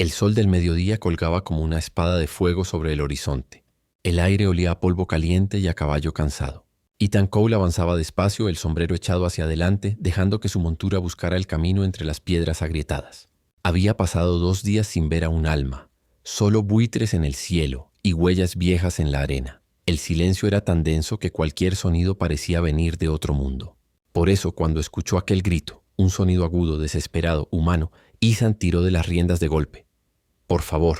El sol del mediodía colgaba como una espada de fuego sobre el horizonte. El aire olía a polvo caliente y a caballo cansado. Ethan Cole avanzaba despacio, el sombrero echado hacia adelante, dejando que su montura buscara el camino entre las piedras agrietadas. Había pasado 2 días sin ver a un alma, solo buitres en el cielo y huellas viejas en la arena. El silencio era tan denso que cualquier sonido parecía venir de otro mundo. Por eso, cuando escuchó aquel grito, un sonido agudo, desesperado, humano, Ethan tiró de las riendas de golpe. «Por favor,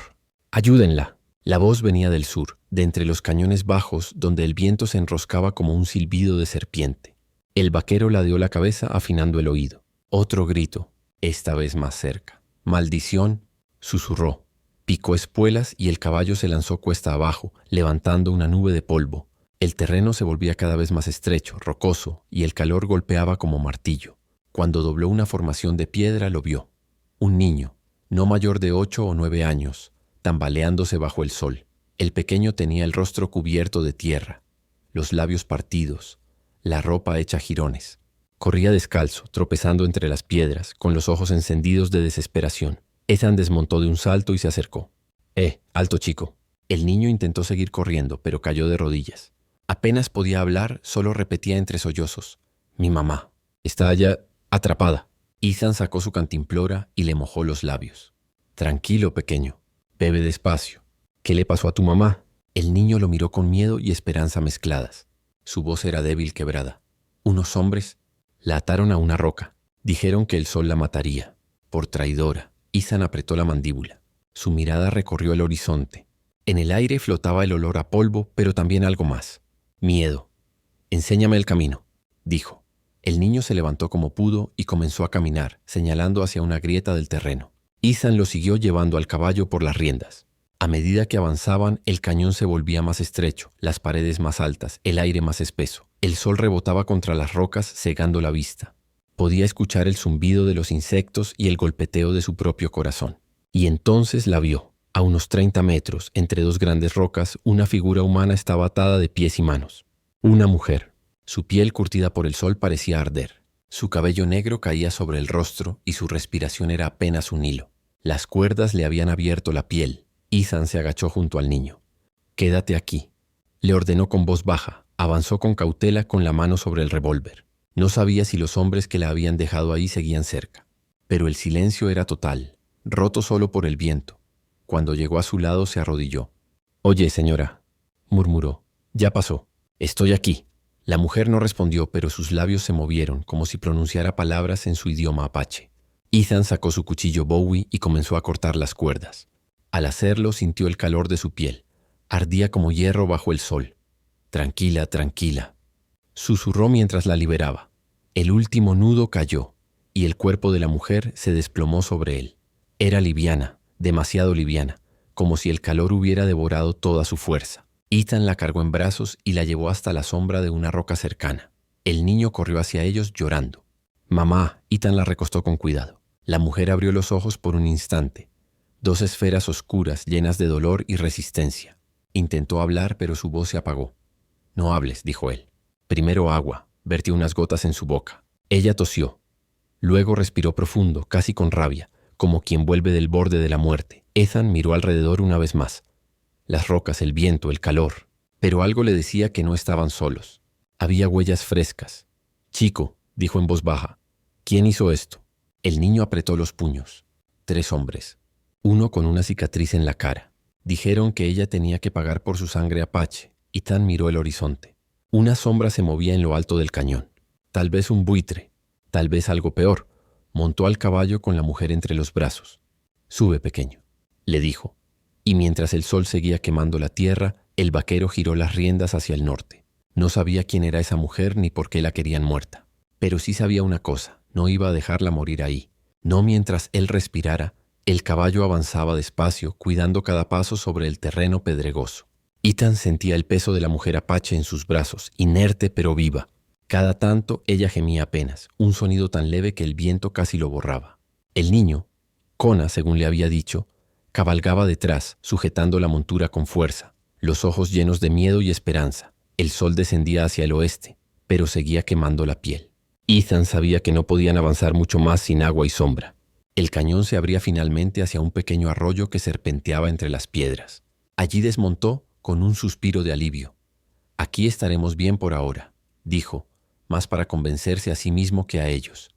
ayúdenla». La voz venía del sur, de entre los cañones bajos donde el viento se enroscaba como un silbido de serpiente. El vaquero ladeó la cabeza afinando el oído. Otro grito, esta vez más cerca. «Maldición», susurró. Picó espuelas y el caballo se lanzó cuesta abajo, levantando una nube de polvo. El terreno se volvía cada vez más estrecho, rocoso, y el calor golpeaba como martillo. Cuando dobló una formación de piedra, lo vio. Un niño, no mayor de 8 o 9 años, tambaleándose bajo el sol. El pequeño tenía el rostro cubierto de tierra, los labios partidos, la ropa hecha jirones. Corría descalzo, tropezando entre las piedras, con los ojos encendidos de desesperación. Ethan desmontó de un salto y se acercó. Alto chico». El niño intentó seguir corriendo, pero cayó de rodillas. Apenas podía hablar, solo repetía entre sollozos. «Mi mamá está allá, atrapada». Ethan sacó su cantimplora y le mojó los labios. «Tranquilo, pequeño. Bebe despacio. ¿Qué le pasó a tu mamá?» El niño lo miró con miedo y esperanza mezcladas. Su voz era débil, quebrada. «Unos hombres la ataron a una roca. Dijeron que el sol la mataría. Por traidora». Ethan apretó la mandíbula. Su mirada recorrió el horizonte. En el aire flotaba el olor a polvo, pero también algo más. «Miedo. Enséñame el camino», dijo. El niño se levantó como pudo y comenzó a caminar, señalando hacia una grieta del terreno. Ethan lo siguió llevando al caballo por las riendas. A medida que avanzaban, el cañón se volvía más estrecho, las paredes más altas, el aire más espeso. El sol rebotaba contra las rocas, cegando la vista. Podía escuchar el zumbido de los insectos y el golpeteo de su propio corazón. Y entonces la vio. A unos 30 metros, entre 2 grandes rocas, una figura humana estaba atada de pies y manos. Una mujer. Su piel curtida por el sol parecía arder. Su cabello negro caía sobre el rostro y su respiración era apenas un hilo. Las cuerdas le habían abierto la piel. Ethan se agachó junto al niño. «Quédate aquí», le ordenó con voz baja. Avanzó con cautela con la mano sobre el revólver. No sabía si los hombres que la habían dejado ahí seguían cerca. Pero el silencio era total, roto solo por el viento. Cuando llegó a su lado se arrodilló. «Oye, señora», murmuró, «ya pasó. Estoy aquí». La mujer no respondió, pero sus labios se movieron como si pronunciara palabras en su idioma apache. Ethan sacó su cuchillo Bowie y comenzó a cortar las cuerdas. Al hacerlo sintió el calor de su piel. Ardía como hierro bajo el sol. «Tranquila, tranquila», susurró mientras la liberaba. El último nudo cayó y el cuerpo de la mujer se desplomó sobre él. Era liviana, demasiado liviana, como si el calor hubiera devorado toda su fuerza. Ethan la cargó en brazos y la llevó hasta la sombra de una roca cercana. El niño corrió hacia ellos llorando. «Mamá», Ethan la recostó con cuidado. La mujer abrió los ojos por un instante. 2 esferas oscuras llenas de dolor y resistencia. Intentó hablar, pero su voz se apagó. «No hables», dijo él. «Primero agua». Vertió unas gotas en su boca. Ella tosió. Luego respiró profundo, casi con rabia, como quien vuelve del borde de la muerte. Ethan miró alrededor una vez más. Las rocas, el viento, el calor. Pero algo le decía que no estaban solos. Había huellas frescas. «Chico», dijo en voz baja, «¿quién hizo esto?» El niño apretó los puños. 3 hombres. Uno con una cicatriz en la cara. Dijeron que ella tenía que pagar por su sangre apache. Ethan miró el horizonte. Una sombra se movía en lo alto del cañón. Tal vez un buitre, tal vez algo peor. Montó al caballo con la mujer entre los brazos. «Sube, pequeño», le dijo. Y mientras el sol seguía quemando la tierra, el vaquero giró las riendas hacia el norte. No sabía quién era esa mujer ni por qué la querían muerta. Pero sí sabía una cosa, no iba a dejarla morir ahí. No mientras él respirara. El caballo avanzaba despacio, cuidando cada paso sobre el terreno pedregoso. Ethan sentía el peso de la mujer apache en sus brazos, inerte pero viva. Cada tanto ella gemía apenas, un sonido tan leve que el viento casi lo borraba. El niño, Kona, según le había dicho, cabalgaba detrás, sujetando la montura con fuerza, los ojos llenos de miedo y esperanza. El sol descendía hacia el oeste, pero seguía quemando la piel. Ethan sabía que no podían avanzar mucho más sin agua y sombra. El cañón se abría finalmente hacia un pequeño arroyo que serpenteaba entre las piedras. Allí desmontó con un suspiro de alivio. «Aquí estaremos bien por ahora», dijo, más para convencerse a sí mismo que a ellos.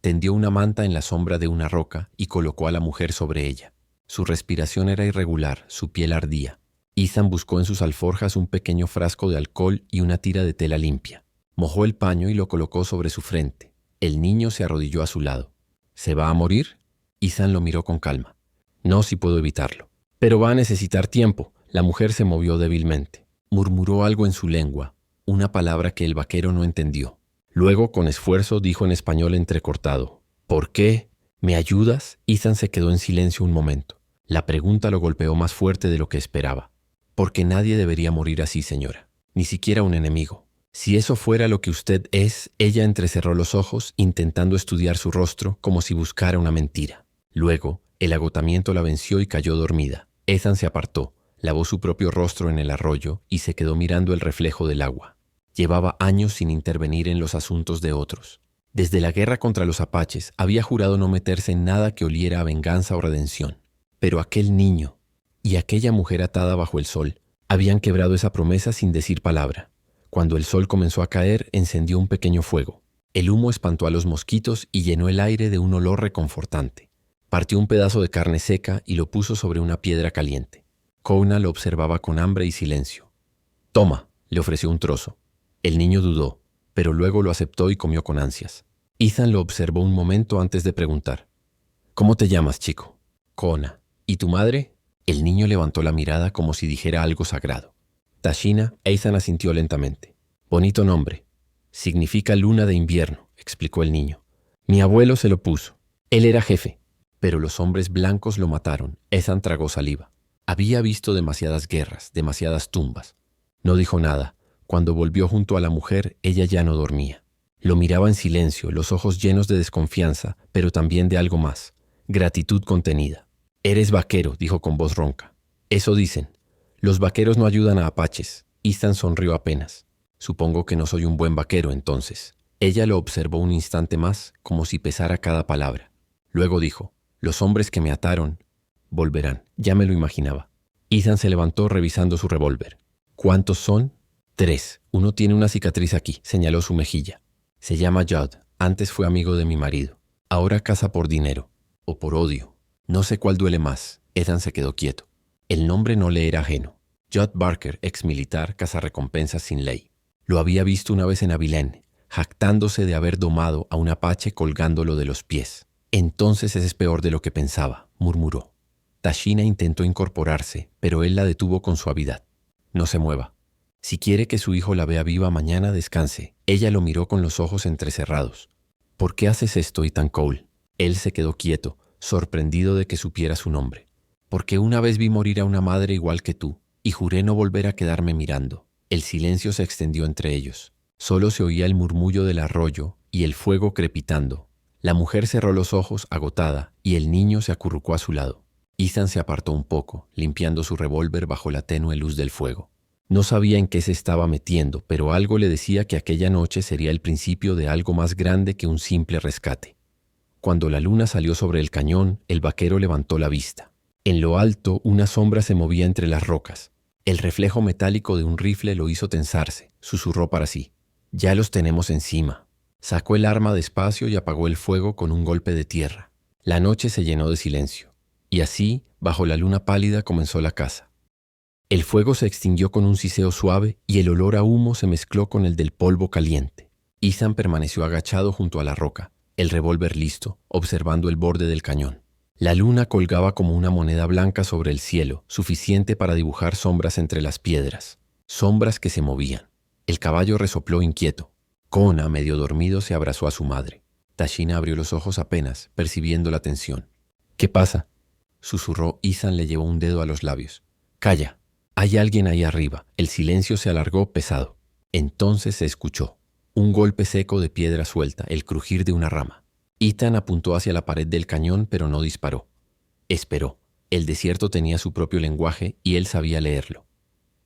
Tendió una manta en la sombra de una roca y colocó a la mujer sobre ella. Su respiración era irregular, su piel ardía. Ethan buscó en sus alforjas un pequeño frasco de alcohol y una tira de tela limpia. Mojó el paño y lo colocó sobre su frente. El niño se arrodilló a su lado. «¿Se va a morir?» Ethan lo miró con calma. «No, si puedo evitarlo». «Pero va a necesitar tiempo». La mujer se movió débilmente. Murmuró algo en su lengua, una palabra que el vaquero no entendió. Luego, con esfuerzo, dijo en español entrecortado: «¿Por qué? ¿Me ayudas?» Ethan se quedó en silencio un momento. La pregunta lo golpeó más fuerte de lo que esperaba. «Porque nadie debería morir así, señora. Ni siquiera un enemigo. Si eso fuera lo que usted es», ella entrecerró los ojos, intentando estudiar su rostro como si buscara una mentira. Luego, el agotamiento la venció y cayó dormida. Ethan se apartó, lavó su propio rostro en el arroyo y se quedó mirando el reflejo del agua. Llevaba años sin intervenir en los asuntos de otros. Desde la guerra contra los apaches había jurado no meterse en nada que oliera a venganza o redención. Pero aquel niño y aquella mujer atada bajo el sol habían quebrado esa promesa sin decir palabra. Cuando el sol comenzó a caer, encendió un pequeño fuego. El humo espantó a los mosquitos y llenó el aire de un olor reconfortante. Partió un pedazo de carne seca y lo puso sobre una piedra caliente. Kouna lo observaba con hambre y silencio. «Toma», le ofreció un trozo. El niño dudó, pero luego lo aceptó y comió con ansias. Ethan lo observó un momento antes de preguntar: «¿Cómo te llamas, chico?» «Kouna». «¿Y tu madre?» El niño levantó la mirada como si dijera algo sagrado. «Tashina». Ethan asintió lentamente. «Bonito nombre. Significa luna de invierno», explicó el niño. «Mi abuelo se lo puso. Él era jefe. Pero los hombres blancos lo mataron». Ethan tragó saliva. Había visto demasiadas guerras, demasiadas tumbas. No dijo nada. Cuando volvió junto a la mujer, ella ya no dormía. Lo miraba en silencio, los ojos llenos de desconfianza, pero también de algo más: gratitud contenida. «Eres vaquero», dijo con voz ronca. «Eso dicen. Los vaqueros no ayudan a apaches». Ethan sonrió apenas. «Supongo que no soy un buen vaquero, entonces». Ella lo observó un instante más, como si pesara cada palabra. Luego dijo: «Los hombres que me ataron volverán». Ya me lo imaginaba. Ethan se levantó revisando su revólver. «¿Cuántos son?» «3. Uno tiene una cicatriz aquí», señaló su mejilla. «Se llama Judd. Antes fue amigo de mi marido. Ahora caza por dinero. O por odio. No sé cuál duele más». Ethan se quedó quieto. El nombre no le era ajeno. Judd Barker, ex militar, cazarrecompensas sin ley. Lo había visto una vez en Abilene, jactándose de haber domado a un apache colgándolo de los pies. «Entonces es peor de lo que pensaba», murmuró. Tashina intentó incorporarse, pero él la detuvo con suavidad. «No se mueva. Si quiere que su hijo la vea viva mañana, descanse». Ella lo miró con los ojos entrecerrados. «¿Por qué haces esto, Ethan Cole?» Él se quedó quieto, sorprendido de que supiera su nombre. «Porque una vez vi morir a una madre igual que tú, y juré no volver a quedarme mirando». El silencio se extendió entre ellos. Solo se oía el murmullo del arroyo y el fuego crepitando. La mujer cerró los ojos, agotada, y el niño se acurrucó a su lado. Ethan se apartó un poco, limpiando su revólver bajo la tenue luz del fuego. No sabía en qué se estaba metiendo, pero algo le decía que aquella noche sería el principio de algo más grande que un simple rescate. Cuando la luna salió sobre el cañón, el vaquero levantó la vista. En lo alto, una sombra se movía entre las rocas. El reflejo metálico de un rifle lo hizo tensarse. Susurró para sí: «Ya los tenemos encima». Sacó el arma despacio y apagó el fuego con un golpe de tierra. La noche se llenó de silencio. Y así, bajo la luna pálida, comenzó la caza. El fuego se extinguió con un siseo suave y el olor a humo se mezcló con el del polvo caliente. Ethan permaneció agachado junto a la roca, el revólver listo, observando el borde del cañón. La luna colgaba como una moneda blanca sobre el cielo, suficiente para dibujar sombras entre las piedras. Sombras que se movían. El caballo resopló inquieto. Kouna, medio dormido, se abrazó a su madre. Tashina abrió los ojos apenas, percibiendo la tensión. «¿Qué pasa?», susurró. Ethan le llevó un dedo a los labios. «Calla. Hay alguien ahí arriba». El silencio se alargó pesado. Entonces se escuchó un golpe seco de piedra suelta, el crujir de una rama. Ethan apuntó hacia la pared del cañón, pero no disparó. Esperó. El desierto tenía su propio lenguaje y él sabía leerlo.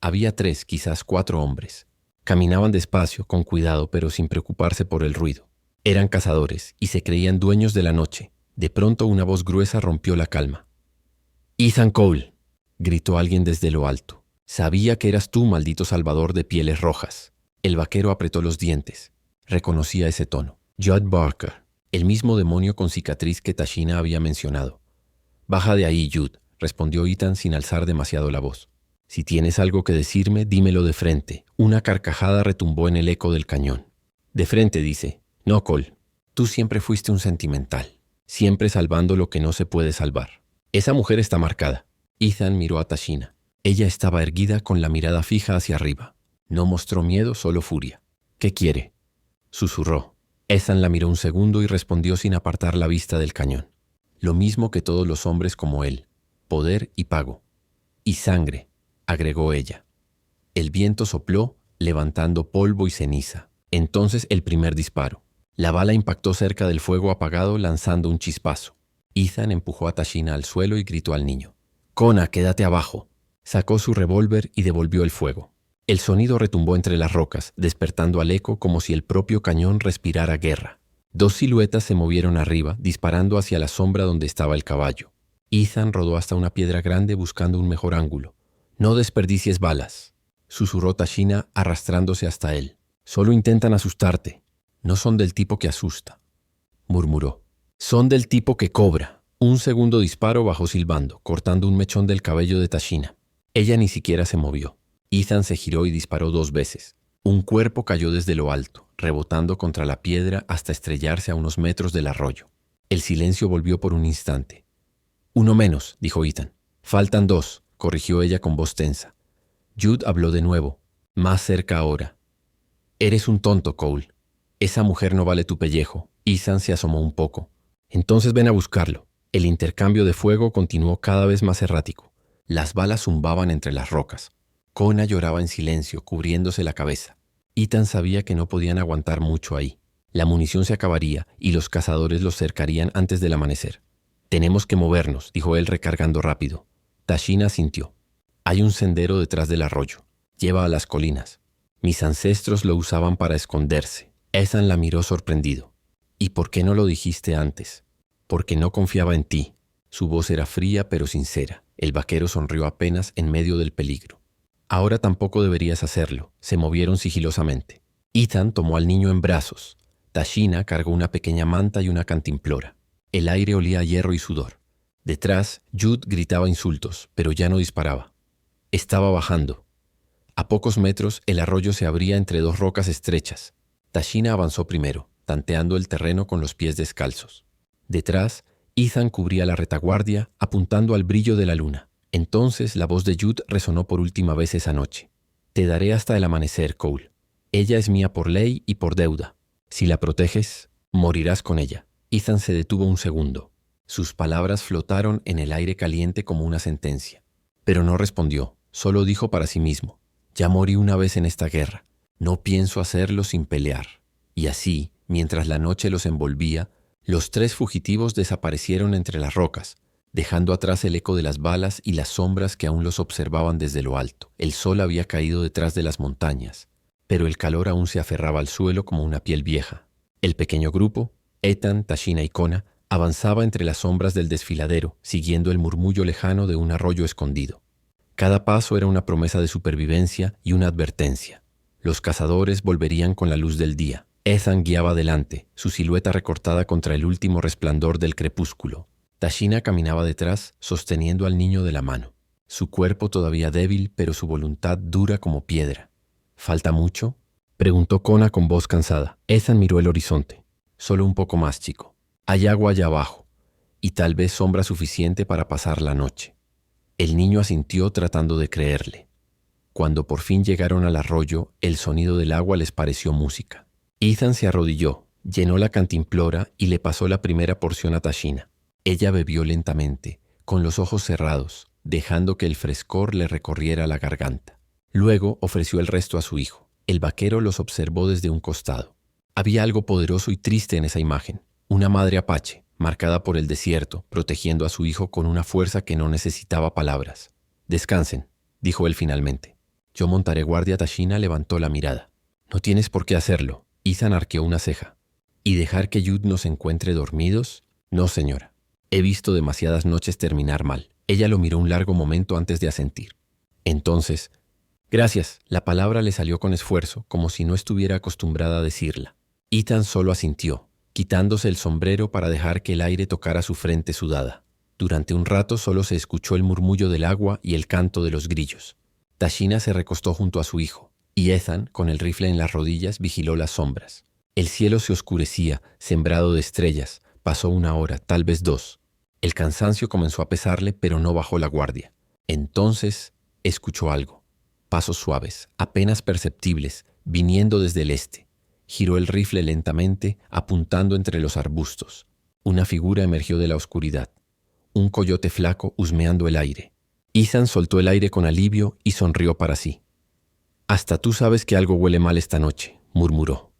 Había 3, quizás 4 hombres. Caminaban despacio, con cuidado, pero sin preocuparse por el ruido. Eran cazadores y se creían dueños de la noche. De pronto una voz gruesa rompió la calma. «Ethan Cole», gritó alguien desde lo alto. «Sabía que eras tú, maldito salvador de pieles rojas». El vaquero apretó los dientes. Reconocía ese tono. Judd Barker, el mismo demonio con cicatriz que Tashina había mencionado. «Baja de ahí, Judd», respondió Ethan sin alzar demasiado la voz. «Si tienes algo que decirme, dímelo de frente». Una carcajada retumbó en el eco del cañón. «De frente», dice. «No, Cole. Tú siempre fuiste un sentimental, siempre salvando lo que no se puede salvar. Esa mujer está marcada». Ethan miró a Tashina. Ella estaba erguida con la mirada fija hacia arriba. No mostró miedo, solo furia. «¿Qué quiere?», susurró. Ethan la miró un segundo y respondió sin apartar la vista del cañón. «Lo mismo que todos los hombres como él. Poder y pago. Y sangre», agregó ella. El viento sopló, levantando polvo y ceniza. Entonces el primer disparo. La bala impactó cerca del fuego apagado, lanzando un chispazo. Ethan empujó a Tashina al suelo y gritó al niño. «Kona, quédate abajo». Sacó su revólver y devolvió el fuego. El sonido retumbó entre las rocas, despertando al eco como si el propio cañón respirara guerra. Dos siluetas se movieron arriba, disparando hacia la sombra donde estaba el caballo. Ethan rodó hasta una piedra grande buscando un mejor ángulo. «No desperdicies balas», susurró Tashina arrastrándose hasta él. «Solo intentan asustarte. No son del tipo que asusta», murmuró. «Son del tipo que cobra». Un segundo disparo bajó silbando, cortando un mechón del cabello de Tashina. Ella ni siquiera se movió. Ethan se giró y disparó 2 veces. Un cuerpo cayó desde lo alto, rebotando contra la piedra hasta estrellarse a unos metros del arroyo. El silencio volvió por un instante. «Uno menos», dijo Ethan. «Faltan 2», corrigió ella con voz tensa. Judd habló de nuevo, más cerca ahora. «Eres un tonto, Cole. Esa mujer no vale tu pellejo». Ethan se asomó un poco. «Entonces ven a buscarlo». El intercambio de fuego continuó cada vez más errático. Las balas zumbaban entre las rocas. Kona lloraba en silencio, cubriéndose la cabeza. Ethan sabía que no podían aguantar mucho ahí. La munición se acabaría y los cazadores los cercarían antes del amanecer. «Tenemos que movernos», dijo él recargando rápido. Tashina asintió. «Hay un sendero detrás del arroyo. Lleva a las colinas. Mis ancestros lo usaban para esconderse». Ethan la miró sorprendido. «¿Y por qué no lo dijiste antes?» «Porque no confiaba en ti». Su voz era fría pero sincera. El vaquero sonrió apenas en medio del peligro. «Ahora tampoco deberías hacerlo». Se movieron sigilosamente. Ethan tomó al niño en brazos. Tashina cargó una pequeña manta y una cantimplora. El aire olía a hierro y sudor. Detrás, Judd gritaba insultos, pero ya no disparaba. Estaba bajando. A pocos metros, el arroyo se abría entre 2 rocas estrechas. Tashina avanzó primero, tanteando el terreno con los pies descalzos. Detrás, Ethan cubría la retaguardia, apuntando al brillo de la luna. Entonces la voz de Judd resonó por última vez esa noche. «Te daré hasta el amanecer, Cole. Ella es mía por ley y por deuda. Si la proteges, morirás con ella». Ethan se detuvo un segundo. Sus palabras flotaron en el aire caliente como una sentencia. Pero no respondió, solo dijo para sí mismo. «Ya morí una vez en esta guerra. No pienso hacerlo sin pelear». Y así, mientras la noche los envolvía, los 3 fugitivos desaparecieron entre las rocas, dejando atrás el eco de las balas y las sombras que aún los observaban desde lo alto. El sol había caído detrás de las montañas, pero el calor aún se aferraba al suelo como una piel vieja. El pequeño grupo, Ethan, Tashina y Kona, avanzaba entre las sombras del desfiladero, siguiendo el murmullo lejano de un arroyo escondido. Cada paso era una promesa de supervivencia y una advertencia. Los cazadores volverían con la luz del día. Ethan guiaba adelante, su silueta recortada contra el último resplandor del crepúsculo. Tashina caminaba detrás, sosteniendo al niño de la mano. Su cuerpo todavía débil, pero su voluntad dura como piedra. «¿Falta mucho?», preguntó Kona con voz cansada. Ethan miró el horizonte. «Solo un poco más, chico. Hay agua allá abajo, y tal vez sombra suficiente para pasar la noche». El niño asintió tratando de creerle. Cuando por fin llegaron al arroyo, el sonido del agua les pareció música. Ethan se arrodilló, llenó la cantimplora y le pasó la primera porción a Tashina. Ella bebió lentamente, con los ojos cerrados, dejando que el frescor le recorriera la garganta. Luego ofreció el resto a su hijo. El vaquero los observó desde un costado. Había algo poderoso y triste en esa imagen. Una madre apache, marcada por el desierto, protegiendo a su hijo con una fuerza que no necesitaba palabras. «Descansen», dijo él finalmente. «Yo montaré guardia». Tashina levantó la mirada. «No tienes por qué hacerlo». Ethan arqueó una ceja. «¿Y dejar que Judd nos encuentre dormidos? No, señora. He visto demasiadas noches terminar mal. Ella lo miró un largo momento antes de asentir. Entonces, gracias. La palabra le salió con esfuerzo, como si no estuviera acostumbrada a decirla. Ethan solo asintió, quitándose el sombrero para dejar que el aire tocara su frente sudada. Durante un rato solo se escuchó el murmullo del agua y el canto de los grillos. Tashina se recostó junto a su hijo, y Ethan, con el rifle en las rodillas, vigiló las sombras. El cielo se oscurecía, sembrado de estrellas. Pasó 1 hora, tal vez 2. El cansancio comenzó a pesarle, pero no bajó la guardia. Entonces escuchó algo. Pasos suaves, apenas perceptibles, viniendo desde el este. Giró el rifle lentamente, apuntando entre los arbustos. Una figura emergió de la oscuridad. Un coyote flaco husmeando el aire. Ethan soltó el aire con alivio y sonrió para sí. «Hasta tú sabes que algo huele mal esta noche», murmuró.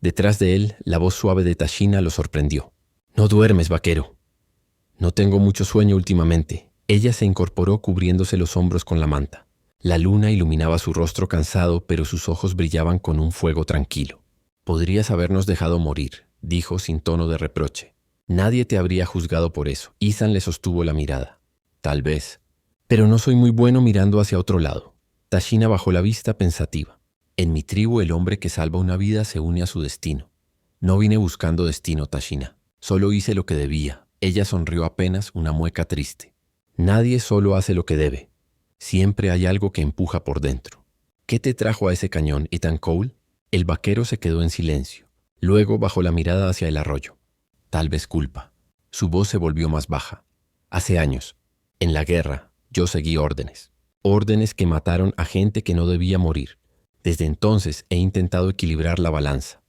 Detrás de él, la voz suave de Tashina lo sorprendió. «No duermes, vaquero». «No tengo mucho sueño últimamente». Ella se incorporó cubriéndose los hombros con la manta. La luna iluminaba su rostro cansado, pero sus ojos brillaban con un fuego tranquilo. «Podrías habernos dejado morir», dijo sin tono de reproche. «Nadie te habría juzgado por eso». Ethan le sostuvo la mirada. «Tal vez. Pero no soy muy bueno mirando hacia otro lado». Tashina bajó la vista pensativa. «En mi tribu el hombre que salva una vida se une a su destino». «No vine buscando destino, Tashina. Solo hice lo que debía». Ella sonrió apenas, una mueca triste. «Nadie solo hace lo que debe. Siempre hay algo que empuja por dentro». «¿Qué te trajo a ese cañón, Ethan Cole?» El vaquero se quedó en silencio. Luego bajó la mirada hacia el arroyo. «Tal vez culpa». Su voz se volvió más baja. «Hace años, en la guerra, yo seguí órdenes. Órdenes que mataron a gente que no debía morir. Desde entonces he intentado equilibrar la balanza».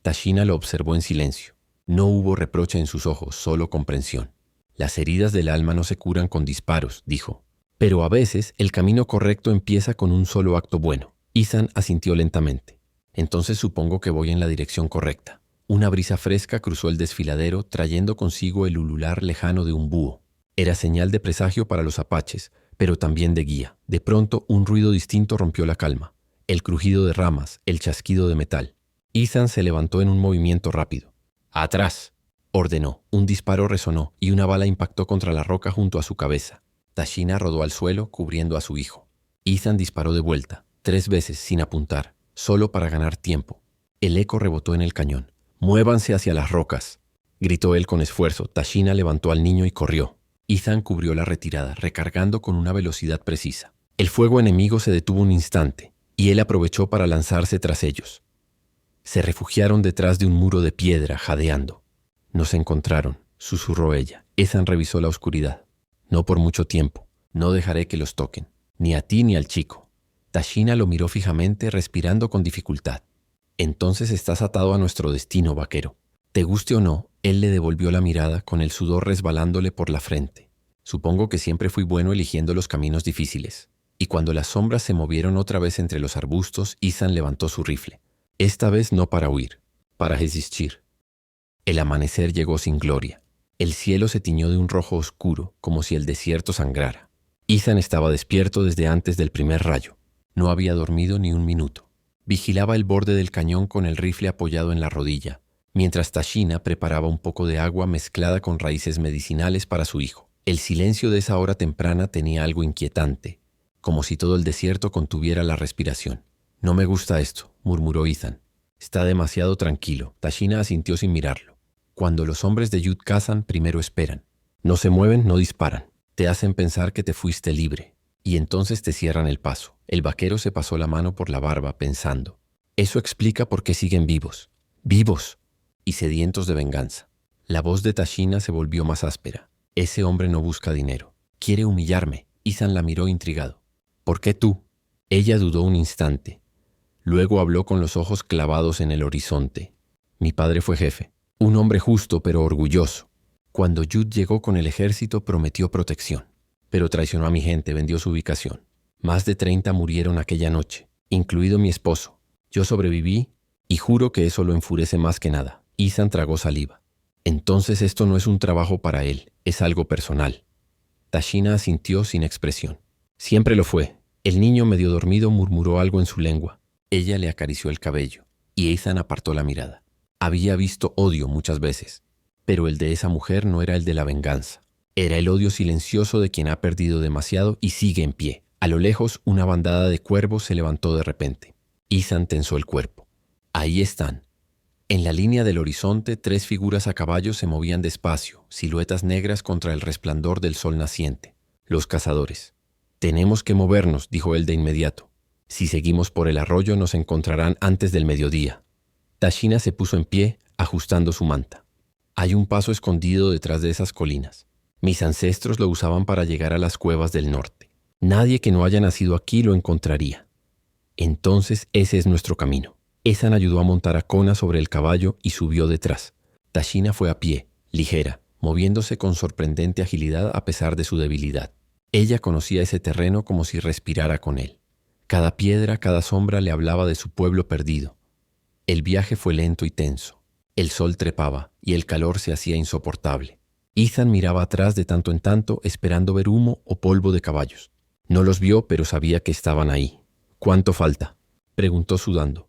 Tashina lo observó en silencio. No hubo reproche en sus ojos, solo comprensión. «Las heridas del alma no se curan con disparos», dijo. «Pero a veces el camino correcto empieza con un solo acto bueno». Ethan asintió lentamente. «Entonces supongo que voy en la dirección correcta». Una brisa fresca cruzó el desfiladero, trayendo consigo el ulular lejano de un búho. Era señal de presagio para los apaches, pero también de guía. De pronto, un ruido distinto rompió la calma. El crujido de ramas, el chasquido de metal. Ethan se levantó en un movimiento rápido. «¡Atrás!», ordenó. Un disparo resonó y una bala impactó contra la roca junto a su cabeza. Tashina rodó al suelo, cubriendo a su hijo. Ethan disparó de vuelta, 3 veces sin apuntar, solo para ganar tiempo. El eco rebotó en el cañón. «¡Muévanse hacia las rocas!», gritó él con esfuerzo. Tashina levantó al niño y corrió. Ethan cubrió la retirada, recargando con una velocidad precisa. El fuego enemigo se detuvo un instante, y él aprovechó para lanzarse tras ellos. Se refugiaron detrás de un muro de piedra, jadeando. «Nos encontraron», susurró ella. Ethan revisó la oscuridad. «No por mucho tiempo. No dejaré que los toquen. Ni a ti ni al chico». Tashina lo miró fijamente, respirando con dificultad. «Entonces estás atado a nuestro destino, vaquero». «Te guste o no», él le devolvió la mirada, con el sudor resbalándole por la frente. «Supongo que siempre fui bueno eligiendo los caminos difíciles». Y cuando las sombras se movieron otra vez entre los arbustos, Ethan levantó su rifle. Esta vez no para huir, para resistir. El amanecer llegó sin gloria. El cielo se tiñó de un rojo oscuro, como si el desierto sangrara. Ethan estaba despierto desde antes del primer rayo. No había dormido ni un minuto. Vigilaba el borde del cañón con el rifle apoyado en la rodilla, mientras Tashina preparaba un poco de agua mezclada con raíces medicinales para su hijo. El silencio de esa hora temprana tenía algo inquietante, como si todo el desierto contuviera la respiración. «No me gusta esto», murmuró Ethan. «Está demasiado tranquilo». Tashina asintió sin mirarlo. «Cuando los hombres de Yud cazan, primero esperan. No se mueven, no disparan. Te hacen pensar que te fuiste libre. Y entonces te cierran el paso». El vaquero se pasó la mano por la barba, pensando. «Eso explica por qué siguen vivos. ¡Vivos!» Y sedientos de venganza. La voz de Tashina se volvió más áspera. «Ese hombre no busca dinero. Quiere humillarme». Ethan la miró intrigado. «¿Por qué tú?» Ella dudó un instante. Luego habló con los ojos clavados en el horizonte. «Mi padre fue jefe. Un hombre justo pero orgulloso. Cuando Yud llegó con el ejército prometió protección. Pero traicionó a mi gente, vendió su ubicación. Más de 30 murieron aquella noche, incluido mi esposo. Yo sobreviví y juro que eso lo enfurece más que nada». Ethan tragó saliva. «Entonces esto no es un trabajo para él, es algo personal». Tashina asintió sin expresión. «Siempre lo fue». El niño medio dormido murmuró algo en su lengua. Ella le acarició el cabello y Ethan apartó la mirada. Había visto odio muchas veces, Pero el de esa mujer no era el de la venganza. Era el odio silencioso de quien ha perdido demasiado y sigue en pie. A lo lejos, una bandada de cuervos se levantó de repente. Ethan tensó el cuerpo. Ahí están. En la línea del horizonte, 3 figuras a caballo se movían despacio, siluetas negras contra el resplandor del sol naciente. Los cazadores. «Tenemos que movernos», dijo él de inmediato. «Si seguimos por el arroyo nos encontrarán antes del mediodía». Tashina se puso en pie, ajustando su manta. «Hay un paso escondido detrás de esas colinas. Mis ancestros lo usaban para llegar a las cuevas del norte. Nadie que no haya nacido aquí lo encontraría. Entonces ese es nuestro camino». Ethan ayudó a montar a Kona sobre el caballo y subió detrás. Tashina fue a pie, ligera, moviéndose con sorprendente agilidad a pesar de su debilidad. Ella conocía ese terreno como si respirara con él. Cada piedra, cada sombra le hablaba de su pueblo perdido. El viaje fue lento y tenso. El sol trepaba y el calor se hacía insoportable. Ethan miraba atrás de tanto en tanto, esperando ver humo o polvo de caballos. No los vio, pero sabía que estaban ahí. «¿Cuánto falta?», preguntó sudando.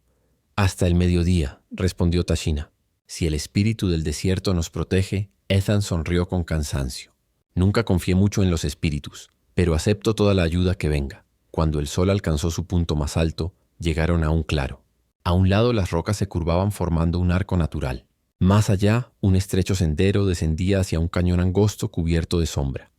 «Hasta el mediodía», respondió Tashina. «Si el espíritu del desierto nos protege», Ethan sonrió con cansancio. «Nunca confié mucho en los espíritus, pero acepto toda la ayuda que venga». Cuando el sol alcanzó su punto más alto, llegaron a un claro. A un lado las rocas se curvaban formando un arco natural. Más allá, un estrecho sendero descendía hacia un cañón angosto cubierto de sombra.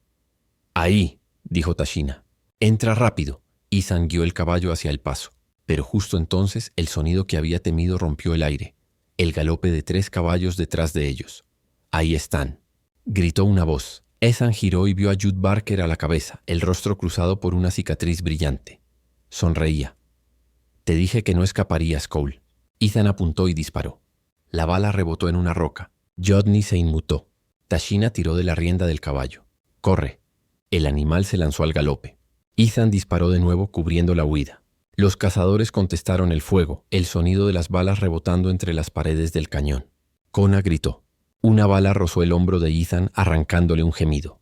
«Ahí», dijo Tashina. «Entra rápido». Ethan guió el caballo hacia el paso. Pero justo entonces el sonido que había temido rompió el aire. El galope de 3 caballos detrás de ellos. «Ahí están», gritó una voz. Ethan giró y vio a Jude Barker a la cabeza, el rostro cruzado por una cicatriz brillante. Sonreía. «Te dije que no escaparías, Cole». Ethan apuntó y disparó. La bala rebotó en una roca. Jodney se inmutó. Tashina tiró de la rienda del caballo. «Corre». El animal se lanzó al galope. Ethan disparó de nuevo cubriendo la huida. Los cazadores contestaron el fuego, el sonido de las balas rebotando entre las paredes del cañón. Kona gritó. Una bala rozó el hombro de Ethan, arrancándole un gemido.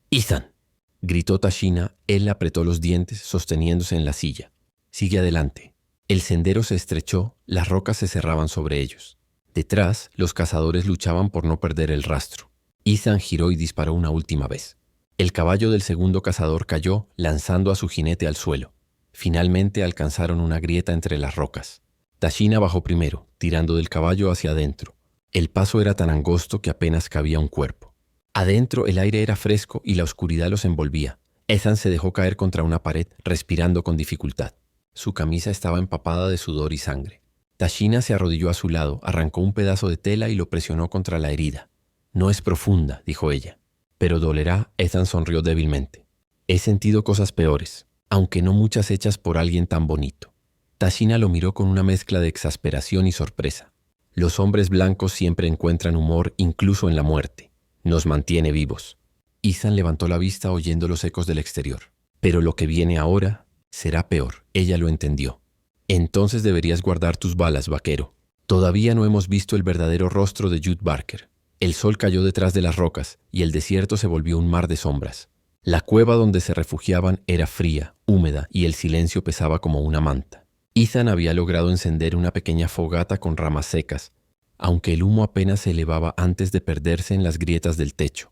«¡Ethan!», gritó Tashina. Él apretó los dientes, sosteniéndose en la silla. «Sigue adelante». El sendero se estrechó, las rocas se cerraban sobre ellos. Detrás, los cazadores luchaban por no perder el rastro. Ethan giró y disparó una última vez. El caballo del segundo cazador cayó, lanzando a su jinete al suelo. Finalmente alcanzaron una grieta entre las rocas. Tashina bajó primero, tirando del caballo hacia adentro. El paso era tan angosto que apenas cabía un cuerpo. Adentro el aire era fresco y la oscuridad los envolvía. Ethan se dejó caer contra una pared, respirando con dificultad. Su camisa estaba empapada de sudor y sangre. Tashina se arrodilló a su lado, arrancó un pedazo de tela y lo presionó contra la herida. «No es profunda», dijo ella. «Pero dolerá», Ethan sonrió débilmente. «He sentido cosas peores, aunque no muchas hechas por alguien tan bonito». Tashina lo miró con una mezcla de exasperación y sorpresa. «Los hombres blancos siempre encuentran humor incluso en la muerte. Nos mantiene vivos». Ethan levantó la vista oyendo los ecos del exterior. «Pero lo que viene ahora será peor», ella lo entendió. «Entonces deberías guardar tus balas, vaquero. Todavía no hemos visto el verdadero rostro de Jude Barker». El sol cayó detrás de las rocas y el desierto se volvió un mar de sombras. La cueva donde se refugiaban era fría, húmeda y el silencio pesaba como una manta. Ethan había logrado encender una pequeña fogata con ramas secas, aunque el humo apenas se elevaba antes de perderse en las grietas del techo.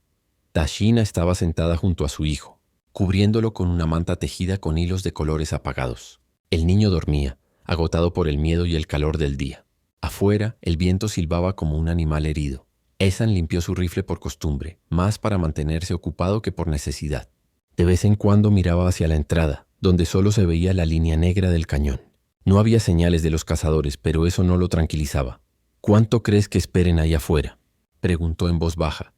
Tashina estaba sentada junto a su hijo, cubriéndolo con una manta tejida con hilos de colores apagados. El niño dormía, agotado por el miedo y el calor del día. Afuera, el viento silbaba como un animal herido. Ethan limpió su rifle por costumbre, más para mantenerse ocupado que por necesidad. De vez en cuando miraba hacia la entrada, donde solo se veía la línea negra del cañón. No había señales de los cazadores, pero eso no lo tranquilizaba. «¿Cuánto crees que esperen ahí afuera?», preguntó en voz baja.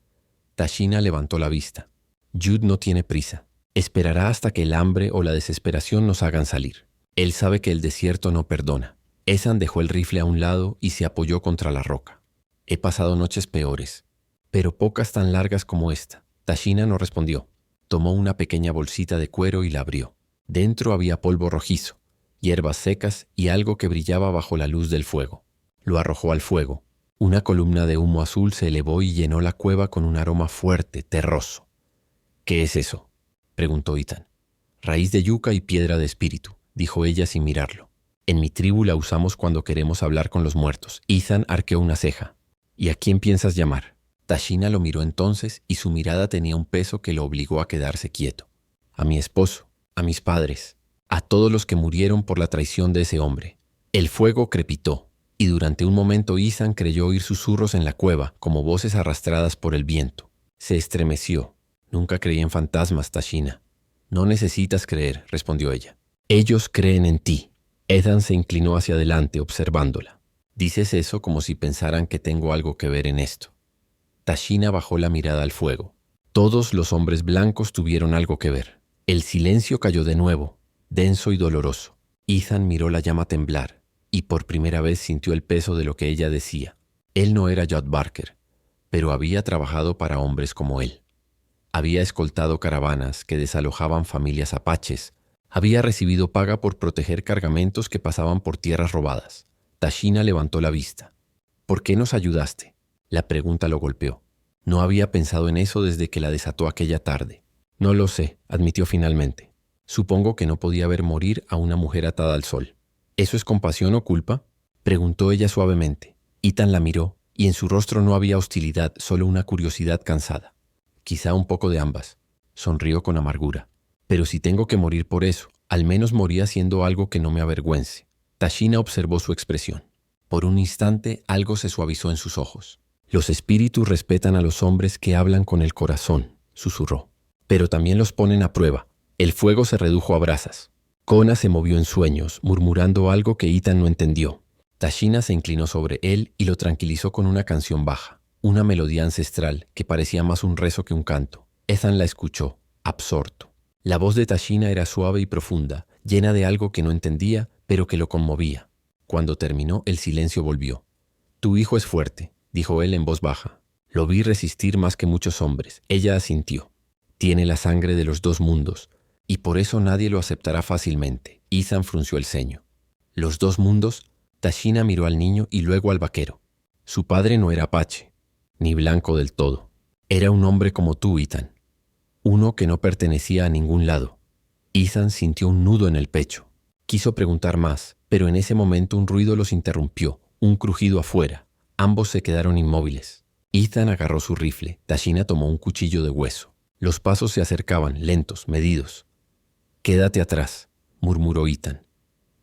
Tashina levantó la vista. «Jude no tiene prisa. Esperará hasta que el hambre o la desesperación nos hagan salir. Él sabe que el desierto no perdona». Ethan dejó el rifle a un lado y se apoyó contra la roca. «He pasado noches peores, pero pocas tan largas como esta». Tashina no respondió. Tomó una pequeña bolsita de cuero y la abrió. Dentro había polvo rojizo, hierbas secas y algo que brillaba bajo la luz del fuego. Lo arrojó al fuego. Una columna de humo azul se elevó y llenó la cueva con un aroma fuerte, terroso. «¿Qué es eso?», preguntó Ethan. «Raíz de yuca y piedra de espíritu», dijo ella sin mirarlo. «En mi tribu la usamos cuando queremos hablar con los muertos». Ethan arqueó una ceja. «¿Y a quién piensas llamar?». Tashina lo miró entonces y su mirada tenía un peso que lo obligó a quedarse quieto. A mi esposo, a mis padres, a todos los que murieron por la traición de ese hombre. El fuego crepitó, y durante un momento Ethan creyó oír susurros en la cueva, como voces arrastradas por el viento. Se estremeció. Nunca creí en fantasmas, Tashina. No necesitas creer, respondió ella. Ellos creen en ti. Ethan se inclinó hacia adelante, observándola. Dices eso como si pensaran que tengo algo que ver en esto. Tashina bajó la mirada al fuego. Todos los hombres blancos tuvieron algo que ver. El silencio cayó de nuevo, denso y doloroso. Ethan miró la llama temblar y por primera vez sintió el peso de lo que ella decía. Él no era Judd Barker, pero había trabajado para hombres como él. Había escoltado caravanas que desalojaban familias apaches. Había recibido paga por proteger cargamentos que pasaban por tierras robadas. Tashina levantó la vista. ¿Por qué nos ayudaste? La pregunta lo golpeó. No había pensado en eso desde que la desató aquella tarde. No lo sé, admitió finalmente. Supongo que no podía ver morir a una mujer atada al sol. ¿Eso es compasión o culpa? Preguntó ella suavemente. Ethan la miró, y en su rostro no había hostilidad, solo una curiosidad cansada. Quizá un poco de ambas. Sonrió con amargura. Pero si tengo que morir por eso, al menos morí haciendo algo que no me avergüence. Tashina observó su expresión. Por un instante algo se suavizó en sus ojos. Los espíritus respetan a los hombres que hablan con el corazón, susurró. Pero también los ponen a prueba. El fuego se redujo a brasas. Kona se movió en sueños, murmurando algo que Ethan no entendió. Tashina se inclinó sobre él y lo tranquilizó con una canción baja, una melodía ancestral que parecía más un rezo que un canto. Ethan la escuchó, absorto. La voz de Tashina era suave y profunda, llena de algo que no entendía, pero que lo conmovía. Cuando terminó, el silencio volvió. «Tu hijo es fuerte», dijo él en voz baja. «Lo vi resistir más que muchos hombres». Ella asintió. «Tiene la sangre de los dos mundos, y por eso nadie lo aceptará fácilmente». Ethan frunció el ceño. «¿Los dos mundos?» Tashina miró al niño y luego al vaquero. Su padre no era apache, ni blanco del todo. Era un hombre como tú, Ethan. Uno que no pertenecía a ningún lado. Ethan sintió un nudo en el pecho. Quiso preguntar más, pero en ese momento un ruido los interrumpió, un crujido afuera. Ambos se quedaron inmóviles. Ethan agarró su rifle. Tashina tomó un cuchillo de hueso. Los pasos se acercaban, lentos, medidos. «Quédate atrás», murmuró Ethan.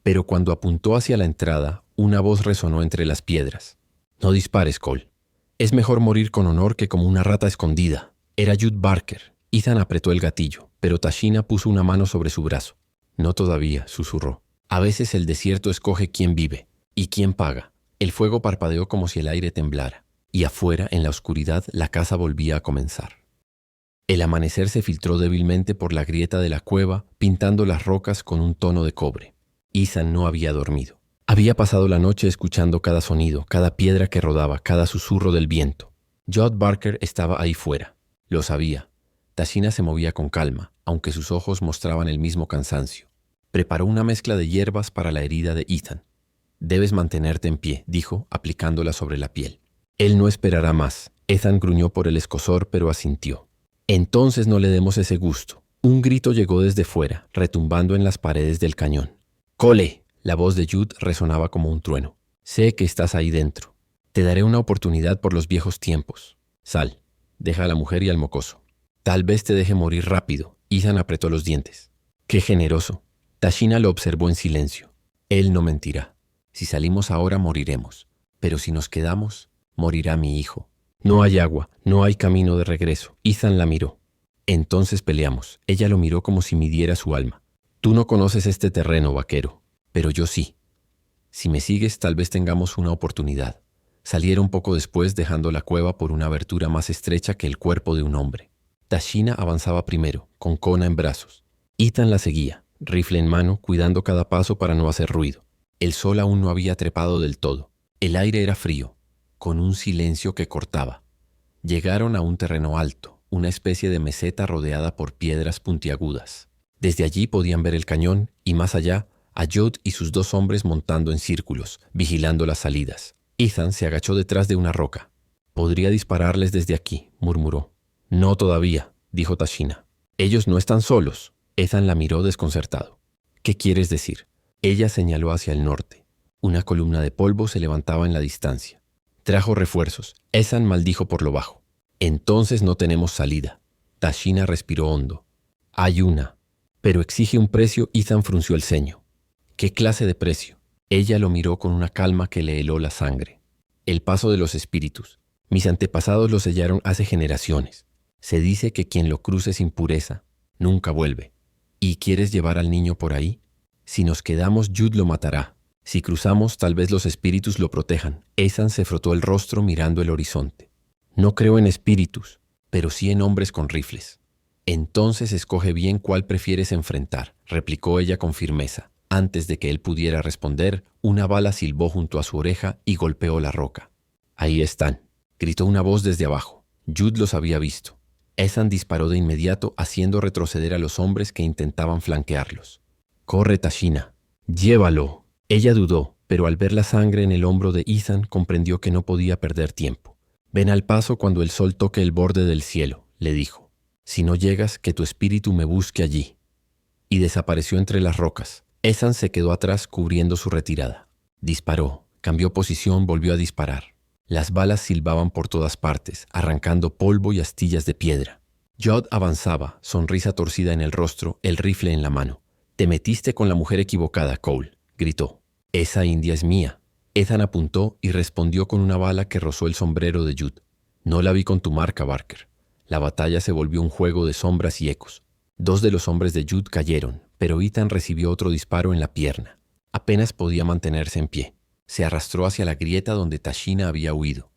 Pero cuando apuntó hacia la entrada, una voz resonó entre las piedras. «No dispares, Cole. Es mejor morir con honor que como una rata escondida». Era Judd Barker. Ethan apretó el gatillo, pero Tashina puso una mano sobre su brazo. «No todavía», susurró. «A veces el desierto escoge quién vive y quién paga». El fuego parpadeó como si el aire temblara, y afuera, en la oscuridad, la caza volvía a comenzar. El amanecer se filtró débilmente por la grieta de la cueva, pintando las rocas con un tono de cobre. Ethan no había dormido. Había pasado la noche escuchando cada sonido, cada piedra que rodaba, cada susurro del viento. Judd Barker estaba ahí fuera. Lo sabía. Tashina se movía con calma, aunque sus ojos mostraban el mismo cansancio. Preparó una mezcla de hierbas para la herida de Ethan. «Debes mantenerte en pie», dijo, aplicándola sobre la piel. «Él no esperará más». Ethan gruñó por el escozor, pero asintió. «Entonces no le demos ese gusto». Un grito llegó desde fuera, retumbando en las paredes del cañón. «¡Cole!». La voz de Judd resonaba como un trueno. «Sé que estás ahí dentro. Te daré una oportunidad por los viejos tiempos. Sal. Deja a la mujer y al mocoso. Tal vez te deje morir rápido». Ethan apretó los dientes. «¡Qué generoso!». Tashina lo observó en silencio. «Él no mentirá. Si salimos ahora moriremos, pero si nos quedamos, morirá mi hijo. No hay agua, no hay camino de regreso». Ethan la miró. «Entonces peleamos». Ella lo miró como si midiera su alma. «Tú no conoces este terreno, vaquero, pero yo sí. Si me sigues, tal vez tengamos una oportunidad». Salieron poco después, dejando la cueva por una abertura más estrecha que el cuerpo de un hombre. Tashina avanzaba primero, con Kona en brazos. Ethan la seguía, rifle en mano, cuidando cada paso para no hacer ruido. El sol aún no había trepado del todo. El aire era frío, con un silencio que cortaba. Llegaron a un terreno alto, una especie de meseta rodeada por piedras puntiagudas. Desde allí podían ver el cañón y más allá a Judd y sus dos hombres montando en círculos, vigilando las salidas. Ethan se agachó detrás de una roca. «Podría dispararles desde aquí», murmuró. «No todavía», dijo Tashina. «Ellos no están solos». Ethan la miró desconcertado. «¿Qué quieres decir?». Ella señaló hacia el norte. Una columna de polvo se levantaba en la distancia. «Trajo refuerzos». Ethan maldijo por lo bajo. Entonces no tenemos salida. Tashina respiró hondo. Hay una, pero exige un precio. Ethan frunció el ceño. ¿Qué clase de precio? Ella lo miró con una calma que le heló la sangre. El paso de los espíritus. Mis antepasados lo sellaron hace generaciones. Se dice que quien lo cruce sin pureza nunca vuelve. ¿Y quieres llevar al niño por ahí? Si nos quedamos, Jude lo matará. Si cruzamos, tal vez los espíritus lo protejan. Ethan se frotó el rostro mirando el horizonte. No creo en espíritus, pero sí en hombres con rifles. Entonces escoge bien cuál prefieres enfrentar, replicó ella con firmeza. Antes de que él pudiera responder, una bala silbó junto a su oreja y golpeó la roca. Ahí están, gritó una voz desde abajo. Jude los había visto. Ethan disparó de inmediato, haciendo retroceder a los hombres que intentaban flanquearlos. «Corre, Tashina. Llévalo». Ella dudó, pero al ver la sangre en el hombro de Ethan comprendió que no podía perder tiempo. «Ven al paso cuando el sol toque el borde del cielo», le dijo. «Si no llegas, que tu espíritu me busque allí». Y desapareció entre las rocas. Ethan se quedó atrás cubriendo su retirada. Disparó, cambió posición, volvió a disparar. Las balas silbaban por todas partes, arrancando polvo y astillas de piedra. Judd avanzaba, sonrisa torcida en el rostro, el rifle en la mano. «Te metiste con la mujer equivocada, Cole», gritó. «Esa india es mía». Ethan apuntó y respondió con una bala que rozó el sombrero de Judd. «No la vi con tu marca, Barker». La batalla se volvió un juego de sombras y ecos. 2 de los hombres de Judd cayeron, pero Ethan recibió otro disparo en la pierna. Apenas podía mantenerse en pie. Se arrastró hacia la grieta donde Tashina había huido.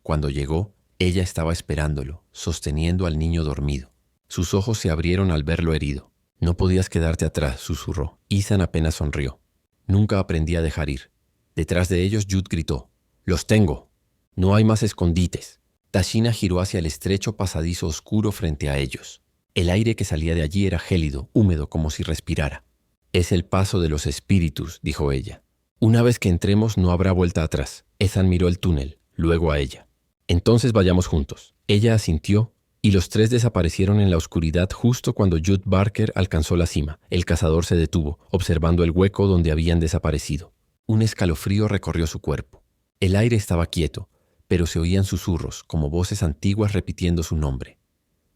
Cuando llegó, ella estaba esperándolo, sosteniendo al niño dormido. Sus ojos se abrieron al verlo herido. «No podías quedarte atrás», susurró. Ethan apenas sonrió. Nunca aprendí a dejar ir. Detrás de ellos, Jude gritó. «¡Los tengo! No hay más escondites». Tashina giró hacia el estrecho pasadizo oscuro frente a ellos. El aire que salía de allí era gélido, húmedo, como si respirara. «Es el paso de los espíritus», dijo ella. «Una vez que entremos no habrá vuelta atrás». Ethan miró el túnel, luego a ella. «Entonces vayamos juntos». Ella asintió y los 3 desaparecieron en la oscuridad justo cuando Jude Barker alcanzó la cima. El cazador se detuvo, observando el hueco donde habían desaparecido. Un escalofrío recorrió su cuerpo. El aire estaba quieto, pero se oían susurros, como voces antiguas repitiendo su nombre.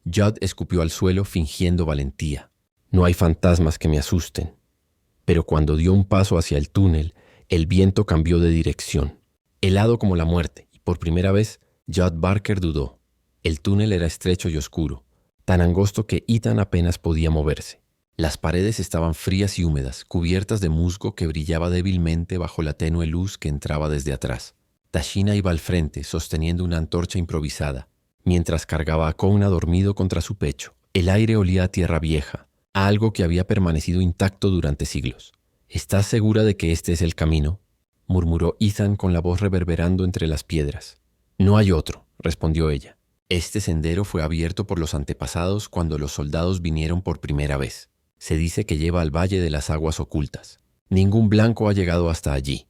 Judd escupió al suelo fingiendo valentía. «No hay fantasmas que me asusten». Pero cuando dio un paso hacia el túnel, el viento cambió de dirección. Helado como la muerte, y por primera vez, Judd Barker dudó. El túnel era estrecho y oscuro, tan angosto que Ethan apenas podía moverse. Las paredes estaban frías y húmedas, cubiertas de musgo que brillaba débilmente bajo la tenue luz que entraba desde atrás. Tashina iba al frente, sosteniendo una antorcha improvisada, mientras cargaba a Kouna dormido contra su pecho. El aire olía a tierra vieja, a algo que había permanecido intacto durante siglos. «¿Estás segura de que este es el camino?», murmuró Ethan con la voz reverberando entre las piedras. «No hay otro», respondió ella. «Este sendero fue abierto por los antepasados cuando los soldados vinieron por primera vez. Se dice que lleva al Valle de las Aguas Ocultas. Ningún blanco ha llegado hasta allí».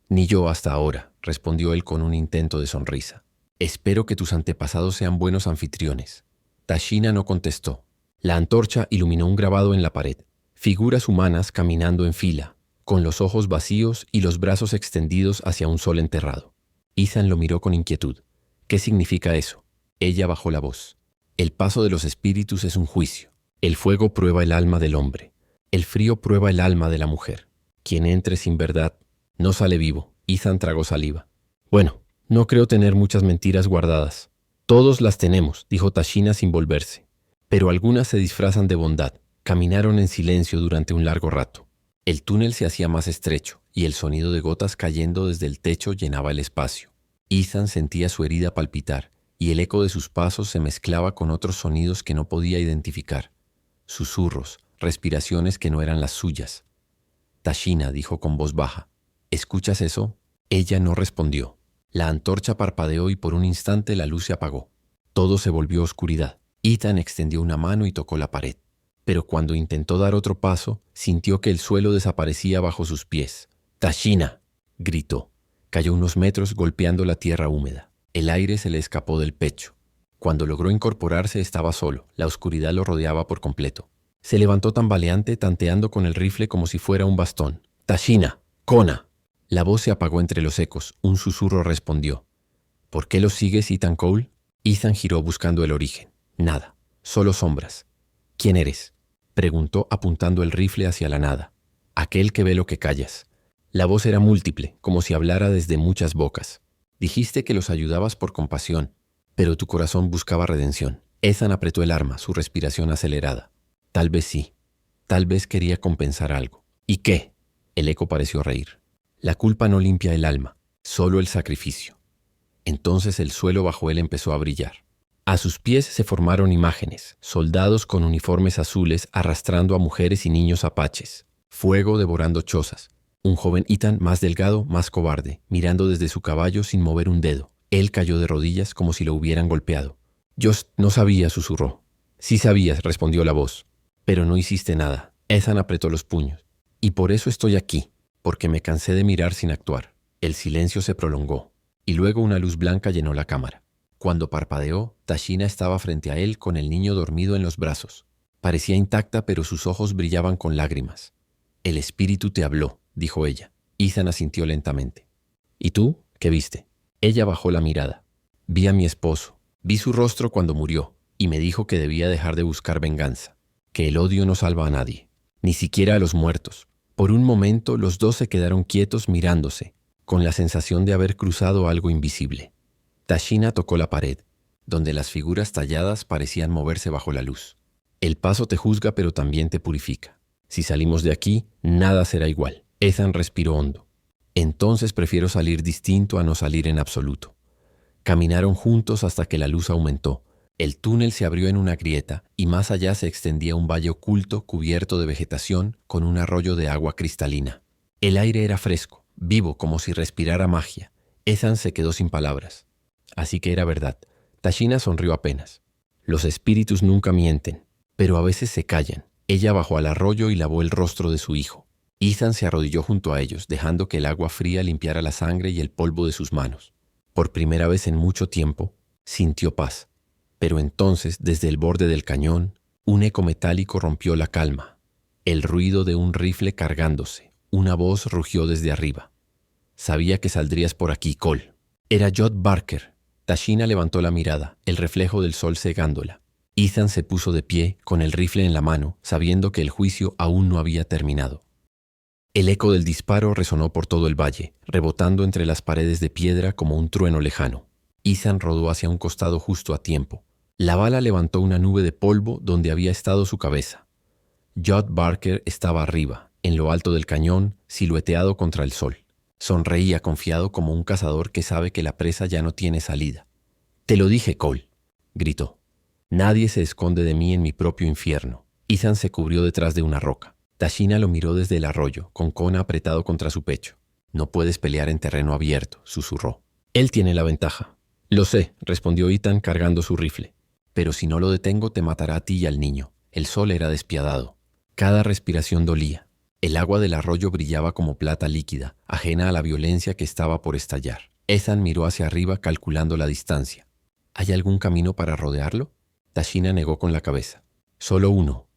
«Ni yo hasta ahora», respondió él con un intento de sonrisa. «Espero que tus antepasados sean buenos anfitriones». Tashina no contestó. La antorcha iluminó un grabado en la pared. Figuras humanas caminando en fila, con los ojos vacíos y los brazos extendidos hacia un sol enterrado. Ethan lo miró con inquietud. «¿Qué significa eso?». Ella bajó la voz. «El paso de los espíritus es un juicio. El fuego prueba el alma del hombre. El frío prueba el alma de la mujer. Quien entre sin verdad no sale vivo». Ethan tragó saliva. «Bueno, no creo tener muchas mentiras guardadas». «Todos las tenemos», dijo Tashina sin volverse. «Pero algunas se disfrazan de bondad». Caminaron en silencio durante un largo rato. El túnel se hacía más estrecho y el sonido de gotas cayendo desde el techo llenaba el espacio. Ethan sentía su herida palpitar y el eco de sus pasos se mezclaba con otros sonidos que no podía identificar. Susurros, respiraciones que no eran las suyas. «Tashina», dijo con voz baja. «¿Escuchas eso?». Ella no respondió. La antorcha parpadeó y por un instante la luz se apagó. Todo se volvió oscuridad. Ethan extendió una mano y tocó la pared. Pero cuando intentó dar otro paso, sintió que el suelo desaparecía bajo sus pies. «¡Tashina!», gritó. Cayó unos metros golpeando la tierra húmeda. El aire se le escapó del pecho. Cuando logró incorporarse estaba solo. La oscuridad lo rodeaba por completo. Se levantó tambaleante, tanteando con el rifle como si fuera un bastón. «¡Tashina! ¡Kona!». La voz se apagó entre los ecos. Un susurro respondió. «¿Por qué lo sigues, Ethan Cole?». Ethan giró buscando el origen. Nada, solo sombras. ¿Quién eres?, preguntó apuntando el rifle hacia la nada. Aquel que ve lo que callas. La voz era múltiple, como si hablara desde muchas bocas. Dijiste que los ayudabas por compasión, pero tu corazón buscaba redención. Ethan apretó el arma, su respiración acelerada. Tal vez sí. Tal vez quería compensar algo. ¿Y qué? El eco pareció reír. La culpa no limpia el alma, solo el sacrificio. Entonces el suelo bajo él empezó a brillar. A sus pies se formaron imágenes, soldados con uniformes azules arrastrando a mujeres y niños apaches, fuego devorando chozas, un joven Ethan más delgado, más cobarde, mirando desde su caballo sin mover un dedo. Él cayó de rodillas como si lo hubieran golpeado. Yo no sabía, susurró. Sí sabías, respondió la voz. Pero no hiciste nada. Ethan apretó los puños. Y por eso estoy aquí, porque me cansé de mirar sin actuar. El silencio se prolongó, y luego una luz blanca llenó la cámara. Cuando parpadeó, Tashina estaba frente a él con el niño dormido en los brazos. Parecía intacta, pero sus ojos brillaban con lágrimas. El espíritu te habló, dijo ella. Ethan asintió lentamente. ¿Y tú? ¿Qué viste? Ella bajó la mirada. Vi a mi esposo. Vi su rostro cuando murió, y me dijo que debía dejar de buscar venganza, que el odio no salva a nadie, ni siquiera a los muertos. Por un momento los dos se quedaron quietos mirándose, con la sensación de haber cruzado algo invisible. Tashina tocó la pared, donde las figuras talladas parecían moverse bajo la luz. El paso te juzga, pero también te purifica. Si salimos de aquí, nada será igual. Ethan respiró hondo. Entonces prefiero salir distinto a no salir en absoluto. Caminaron juntos hasta que la luz aumentó. El túnel se abrió en una grieta y más allá se extendía un valle oculto cubierto de vegetación con un arroyo de agua cristalina. El aire era fresco, vivo, como si respirara magia. Ethan se quedó sin palabras. Así que era verdad. Tashina sonrió apenas. Los espíritus nunca mienten, pero a veces se callan. Ella bajó al arroyo y lavó el rostro de su hijo. Ethan se arrodilló junto a ellos, dejando que el agua fría limpiara la sangre y el polvo de sus manos. Por primera vez en mucho tiempo, sintió paz. Pero entonces, desde el borde del cañón, un eco metálico rompió la calma. El ruido de un rifle cargándose. Una voz rugió desde arriba. Sabía que saldrías por aquí, Cole. Era Jod Barker. Tashina levantó la mirada, el reflejo del sol cegándola. Ethan se puso de pie, con el rifle en la mano, sabiendo que el juicio aún no había terminado. El eco del disparo resonó por todo el valle, rebotando entre las paredes de piedra como un trueno lejano. Ethan rodó hacia un costado justo a tiempo. La bala levantó una nube de polvo donde había estado su cabeza. Jod Barker estaba arriba, en lo alto del cañón, silueteado contra el sol. Sonreía confiado como un cazador que sabe que la presa ya no tiene salida. «Te lo dije, Cole», gritó. «Nadie se esconde de mí en mi propio infierno». Ethan se cubrió detrás de una roca. Tashina lo miró desde el arroyo, con Kona apretado contra su pecho. «No puedes pelear en terreno abierto», susurró. «Él tiene la ventaja». «Lo sé», respondió Ethan cargando su rifle. «Pero si no lo detengo, te matará a ti y al niño». El sol era despiadado. Cada respiración dolía. El agua del arroyo brillaba como plata líquida, ajena a la violencia que estaba por estallar. Ethan miró hacia arriba calculando la distancia. ¿Hay algún camino para rodearlo? Tashina negó con la cabeza. Solo uno,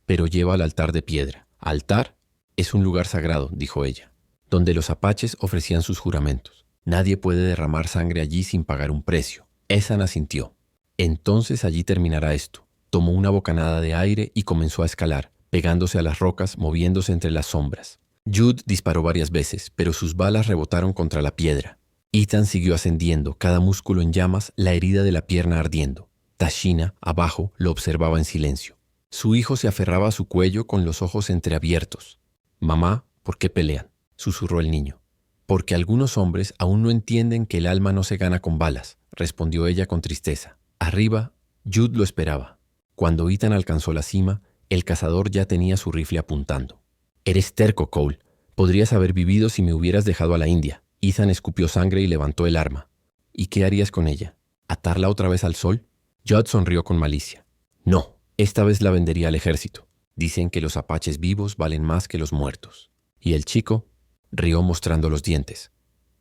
pero lleva al altar de piedra. ¿Altar? Es un lugar sagrado, dijo ella, donde los apaches ofrecían sus juramentos. Nadie puede derramar sangre allí sin pagar un precio. Ethan asintió. Entonces allí terminará esto. Tomó una bocanada de aire y comenzó a escalar, pegándose a las rocas, moviéndose entre las sombras. Jude disparó varias veces, pero sus balas rebotaron contra la piedra. Ethan siguió ascendiendo, cada músculo en llamas, la herida de la pierna ardiendo. Tashina, abajo, lo observaba en silencio. Su hijo se aferraba a su cuello con los ojos entreabiertos. «Mamá, ¿por qué pelean?», susurró el niño. «Porque algunos hombres aún no entienden que el alma no se gana con balas», respondió ella con tristeza. Arriba, Jude lo esperaba. Cuando Ethan alcanzó la cima, el cazador ya tenía su rifle apuntando. «Eres terco, Cole. Podrías haber vivido si me hubieras dejado a la India». Ethan escupió sangre y levantó el arma. «¿Y qué harías con ella? ¿Atarla otra vez al sol?» Judd sonrió con malicia. «No, esta vez la vendería al ejército. Dicen que los apaches vivos valen más que los muertos». Y el chico rió mostrando los dientes.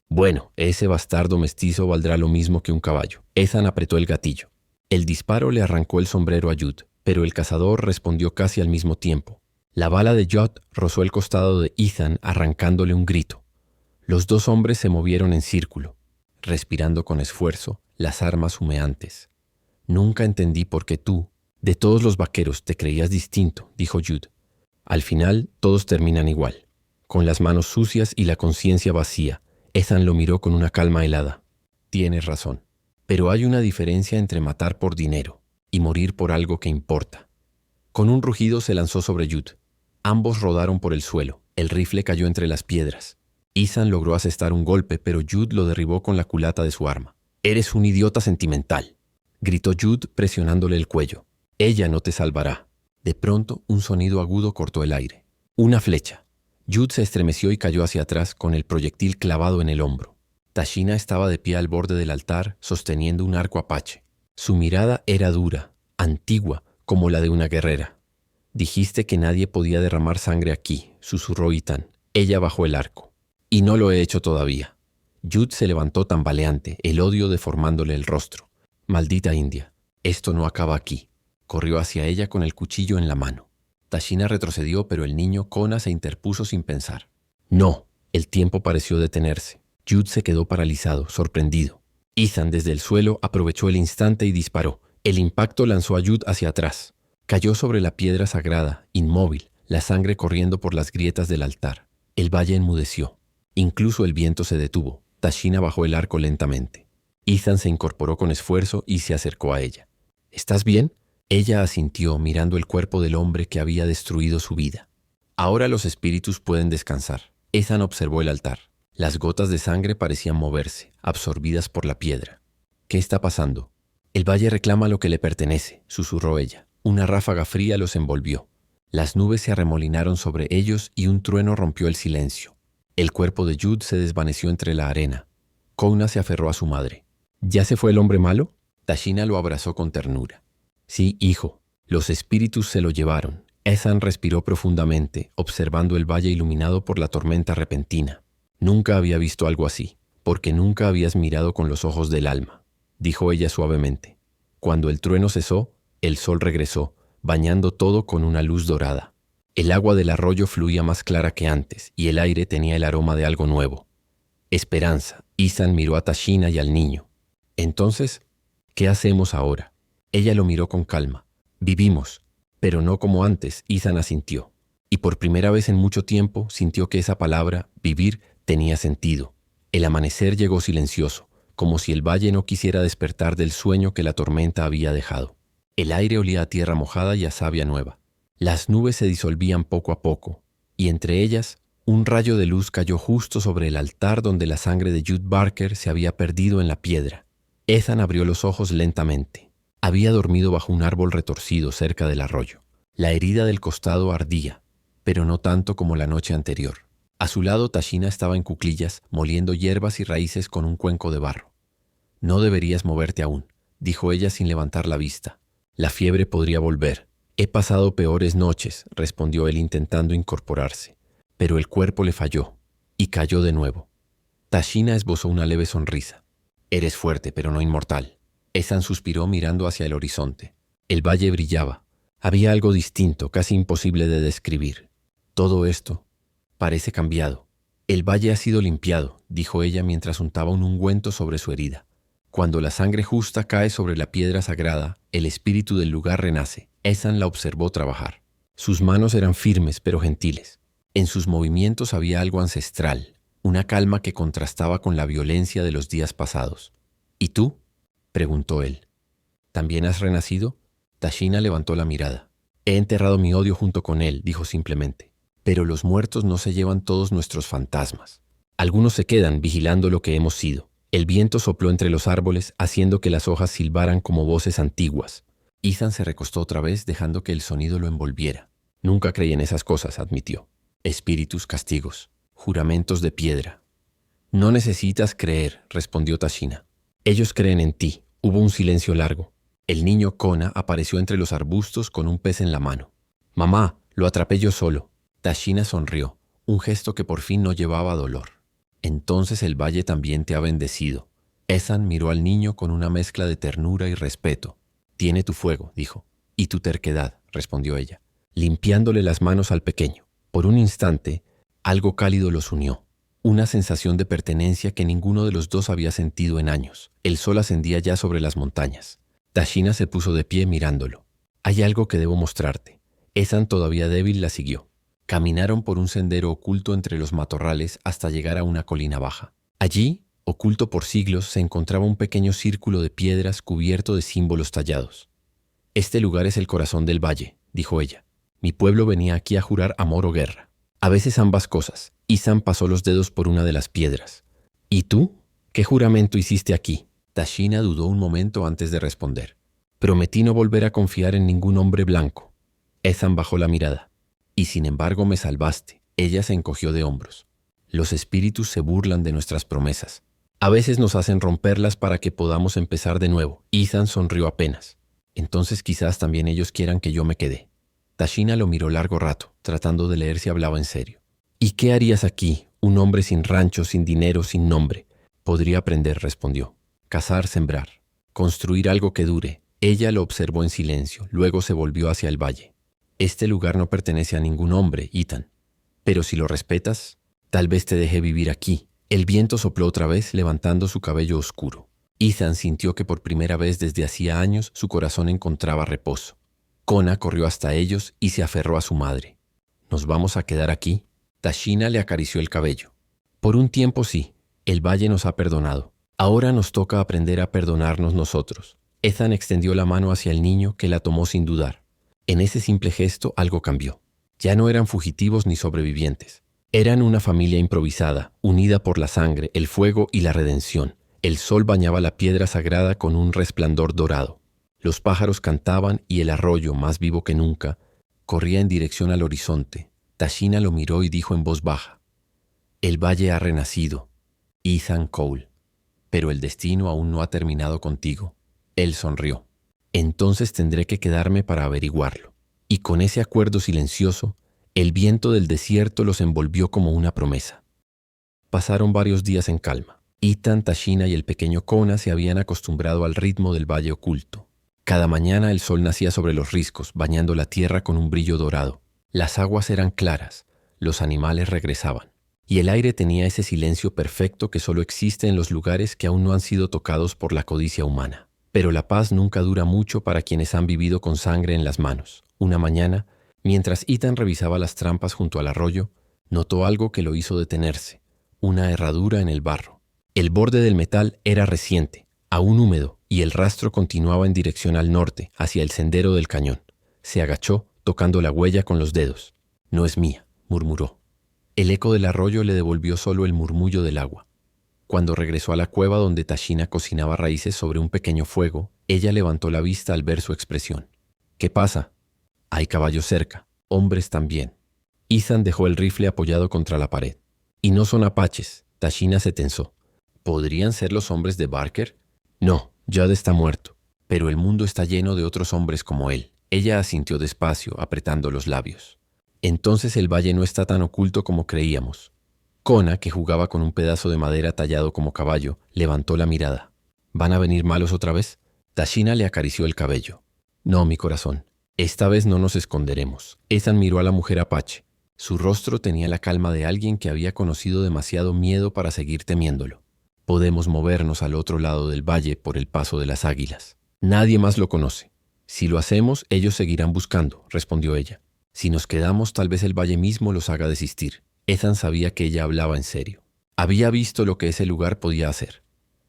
«Bueno, ese bastardo mestizo valdrá lo mismo que un caballo». Ethan apretó el gatillo. El disparo le arrancó el sombrero a Judd, pero el cazador respondió casi al mismo tiempo. La bala de Judd rozó el costado de Ethan arrancándole un grito. Los dos hombres se movieron en círculo, respirando con esfuerzo, las armas humeantes. Nunca entendí por qué tú, de todos los vaqueros, te creías distinto, dijo Jude. Al final, todos terminan igual, con las manos sucias y la conciencia vacía. Ethan lo miró con una calma helada. Tienes razón, pero hay una diferencia entre matar por dinero y morir por algo que importa. Con un rugido se lanzó sobre Jude. Ambos rodaron por el suelo. El rifle cayó entre las piedras. Ethan logró asestar un golpe, pero Jude lo derribó con la culata de su arma. «Eres un idiota sentimental», gritó Jude presionándole el cuello. «Ella no te salvará». De pronto, un sonido agudo cortó el aire. Una flecha. Jude se estremeció y cayó hacia atrás con el proyectil clavado en el hombro. Tashina estaba de pie al borde del altar, sosteniendo un arco apache. Su mirada era dura, antigua, como la de una guerrera. «Dijiste que nadie podía derramar sangre aquí», susurró Ethan. Ella bajó el arco. «Y no lo he hecho todavía». Jude se levantó tambaleante, el odio deformándole el rostro. «Maldita india, esto no acaba aquí». Corrió hacia ella con el cuchillo en la mano. Tashina retrocedió, pero el niño Kona se interpuso sin pensar. «No». El tiempo pareció detenerse. Jude se quedó paralizado, sorprendido. Ethan, desde el suelo, aprovechó el instante y disparó. El impacto lanzó a Jude hacia atrás. Cayó sobre la piedra sagrada, inmóvil, la sangre corriendo por las grietas del altar. El valle enmudeció. Incluso el viento se detuvo. Tashina bajó el arco lentamente. Ethan se incorporó con esfuerzo y se acercó a ella. «¿Estás bien?». Ella asintió, mirando el cuerpo del hombre que había destruido su vida. «Ahora los espíritus pueden descansar». Ethan observó el altar. Las gotas de sangre parecían moverse, absorbidas por la piedra. «¿Qué está pasando?». «El valle reclama lo que le pertenece», susurró ella. Una ráfaga fría los envolvió. Las nubes se arremolinaron sobre ellos y un trueno rompió el silencio. El cuerpo de Jude se desvaneció entre la arena. Kona se aferró a su madre. «¿Ya se fue el hombre malo?». Tashina lo abrazó con ternura. «Sí, hijo, los espíritus se lo llevaron». Ethan respiró profundamente, observando el valle iluminado por la tormenta repentina. «Nunca había visto algo así, porque nunca habías mirado con los ojos del alma», dijo ella suavemente. Cuando el trueno cesó, el sol regresó, bañando todo con una luz dorada. El agua del arroyo fluía más clara que antes, y el aire tenía el aroma de algo nuevo. «Esperanza». Ethan miró a Tashina y al niño. «Entonces, ¿qué hacemos ahora?». Ella lo miró con calma. «Vivimos, pero no como antes», Ethan asintió. Y por primera vez en mucho tiempo sintió que esa palabra, vivir, tenía sentido. El amanecer llegó silencioso, como si el valle no quisiera despertar del sueño que la tormenta había dejado. El aire olía a tierra mojada y a savia nueva. Las nubes se disolvían poco a poco, y entre ellas, un rayo de luz cayó justo sobre el altar donde la sangre de Jude Barker se había perdido en la piedra. Ethan abrió los ojos lentamente. Había dormido bajo un árbol retorcido cerca del arroyo. La herida del costado ardía, pero no tanto como la noche anterior. A su lado, Tashina estaba en cuclillas, moliendo hierbas y raíces con un cuenco de barro. «No deberías moverte aún», dijo ella sin levantar la vista. «La fiebre podría volver». «He pasado peores noches», respondió él intentando incorporarse. Pero el cuerpo le falló, y cayó de nuevo. Tashina esbozó una leve sonrisa. «Eres fuerte, pero no inmortal». Ethan suspiró mirando hacia el horizonte. El valle brillaba. Había algo distinto, casi imposible de describir. «Todo esto parece cambiado». «El valle ha sido limpiado», dijo ella mientras untaba un ungüento sobre su herida. «Cuando la sangre justa cae sobre la piedra sagrada, el espíritu del lugar renace». Ethan la observó trabajar. Sus manos eran firmes pero gentiles. En sus movimientos había algo ancestral, una calma que contrastaba con la violencia de los días pasados. «¿Y tú?», preguntó él. «¿También has renacido?». Tashina levantó la mirada. «He enterrado mi odio junto con él», dijo simplemente. «Pero los muertos no se llevan todos nuestros fantasmas. Algunos se quedan vigilando lo que hemos sido». El viento sopló entre los árboles, haciendo que las hojas silbaran como voces antiguas. Ethan se recostó otra vez, dejando que el sonido lo envolviera. «Nunca creí en esas cosas», admitió. «Espíritus, castigos, juramentos de piedra». «No necesitas creer», respondió Tashina. «Ellos creen en ti». Hubo un silencio largo. El niño Kona apareció entre los arbustos con un pez en la mano. «Mamá, lo atrapé yo solo». Tashina sonrió, un gesto que por fin no llevaba dolor. «Entonces el valle también te ha bendecido». Ethan miró al niño con una mezcla de ternura y respeto. «Tiene tu fuego», dijo. «Y tu terquedad», respondió ella, limpiándole las manos al pequeño. Por un instante, algo cálido los unió. Una sensación de pertenencia que ninguno de los dos había sentido en años. El sol ascendía ya sobre las montañas. Tashina se puso de pie mirándolo. «Hay algo que debo mostrarte». Ethan, todavía débil, la siguió. Caminaron por un sendero oculto entre los matorrales hasta llegar a una colina baja. Allí, oculto por siglos, se encontraba un pequeño círculo de piedras cubierto de símbolos tallados. «Este lugar es el corazón del valle», dijo ella. «Mi pueblo venía aquí a jurar amor o guerra. A veces ambas cosas». Ethan pasó los dedos por una de las piedras. «¿Y tú? ¿Qué juramento hiciste aquí?» Tashina dudó un momento antes de responder. «Prometí no volver a confiar en ningún hombre blanco». Ethan bajó la mirada. «Y sin embargo me salvaste». Ella se encogió de hombros. «Los espíritus se burlan de nuestras promesas. A veces nos hacen romperlas para que podamos empezar de nuevo». Ethan sonrió apenas. «Entonces quizás también ellos quieran que yo me quede». Tashina lo miró largo rato, tratando de leer si hablaba en serio. «¿Y qué harías aquí, un hombre sin rancho, sin dinero, sin nombre?» «Podría aprender», respondió. «Cazar, sembrar, construir algo que dure». Ella lo observó en silencio, luego se volvió hacia el valle. «Este lugar no pertenece a ningún hombre, Ethan. Pero si lo respetas, tal vez te deje vivir aquí». El viento sopló otra vez, levantando su cabello oscuro. Ethan sintió que por primera vez desde hacía años su corazón encontraba reposo. Kona corrió hasta ellos y se aferró a su madre. «¿Nos vamos a quedar aquí?» Tashina le acarició el cabello. «Por un tiempo sí. El valle nos ha perdonado. Ahora nos toca aprender a perdonarnos nosotros». Ethan extendió la mano hacia el niño, que la tomó sin dudar. En ese simple gesto algo cambió. Ya no eran fugitivos ni sobrevivientes. Eran una familia improvisada, unida por la sangre, el fuego y la redención. El sol bañaba la piedra sagrada con un resplandor dorado. Los pájaros cantaban y el arroyo, más vivo que nunca, corría en dirección al horizonte. Tashina lo miró y dijo en voz baja: «El valle ha renacido, Ethan Cole, pero el destino aún no ha terminado contigo». Él sonrió. «Entonces tendré que quedarme para averiguarlo». Y con ese acuerdo silencioso, el viento del desierto los envolvió como una promesa. Pasaron varios días en calma. Ethan, Tashina y el pequeño Kona se habían acostumbrado al ritmo del valle oculto. Cada mañana el sol nacía sobre los riscos, bañando la tierra con un brillo dorado. Las aguas eran claras, los animales regresaban, y el aire tenía ese silencio perfecto que solo existe en los lugares que aún no han sido tocados por la codicia humana. Pero la paz nunca dura mucho para quienes han vivido con sangre en las manos. Una mañana, mientras Ethan revisaba las trampas junto al arroyo, notó algo que lo hizo detenerse: una herradura en el barro. El borde del metal era reciente, aún húmedo, y el rastro continuaba en dirección al norte, hacia el sendero del cañón. Se agachó, tocando la huella con los dedos. «No es mía», murmuró. El eco del arroyo le devolvió solo el murmullo del agua. Cuando regresó a la cueva donde Tashina cocinaba raíces sobre un pequeño fuego, ella levantó la vista al ver su expresión. «¿Qué pasa?» «Hay caballos cerca, hombres también». Ethan dejó el rifle apoyado contra la pared. «Y no son apaches». Tashina se tensó. «¿Podrían ser los hombres de Barker?» «No, Judd está muerto, pero el mundo está lleno de otros hombres como él». Ella asintió despacio, apretando los labios. «Entonces el valle no está tan oculto como creíamos». Kona, que jugaba con un pedazo de madera tallado como caballo, levantó la mirada. «¿Van a venir malos otra vez?» Tashina le acarició el cabello. «No, mi corazón. Esta vez no nos esconderemos». Ethan miró a la mujer apache. Su rostro tenía la calma de alguien que había conocido demasiado miedo para seguir temiéndolo. «Podemos movernos al otro lado del valle por el paso de las águilas. Nadie más lo conoce. Si lo hacemos, ellos seguirán buscando», respondió ella. «Si nos quedamos, tal vez el valle mismo los haga desistir». Ethan sabía que ella hablaba en serio. Había visto lo que ese lugar podía hacer,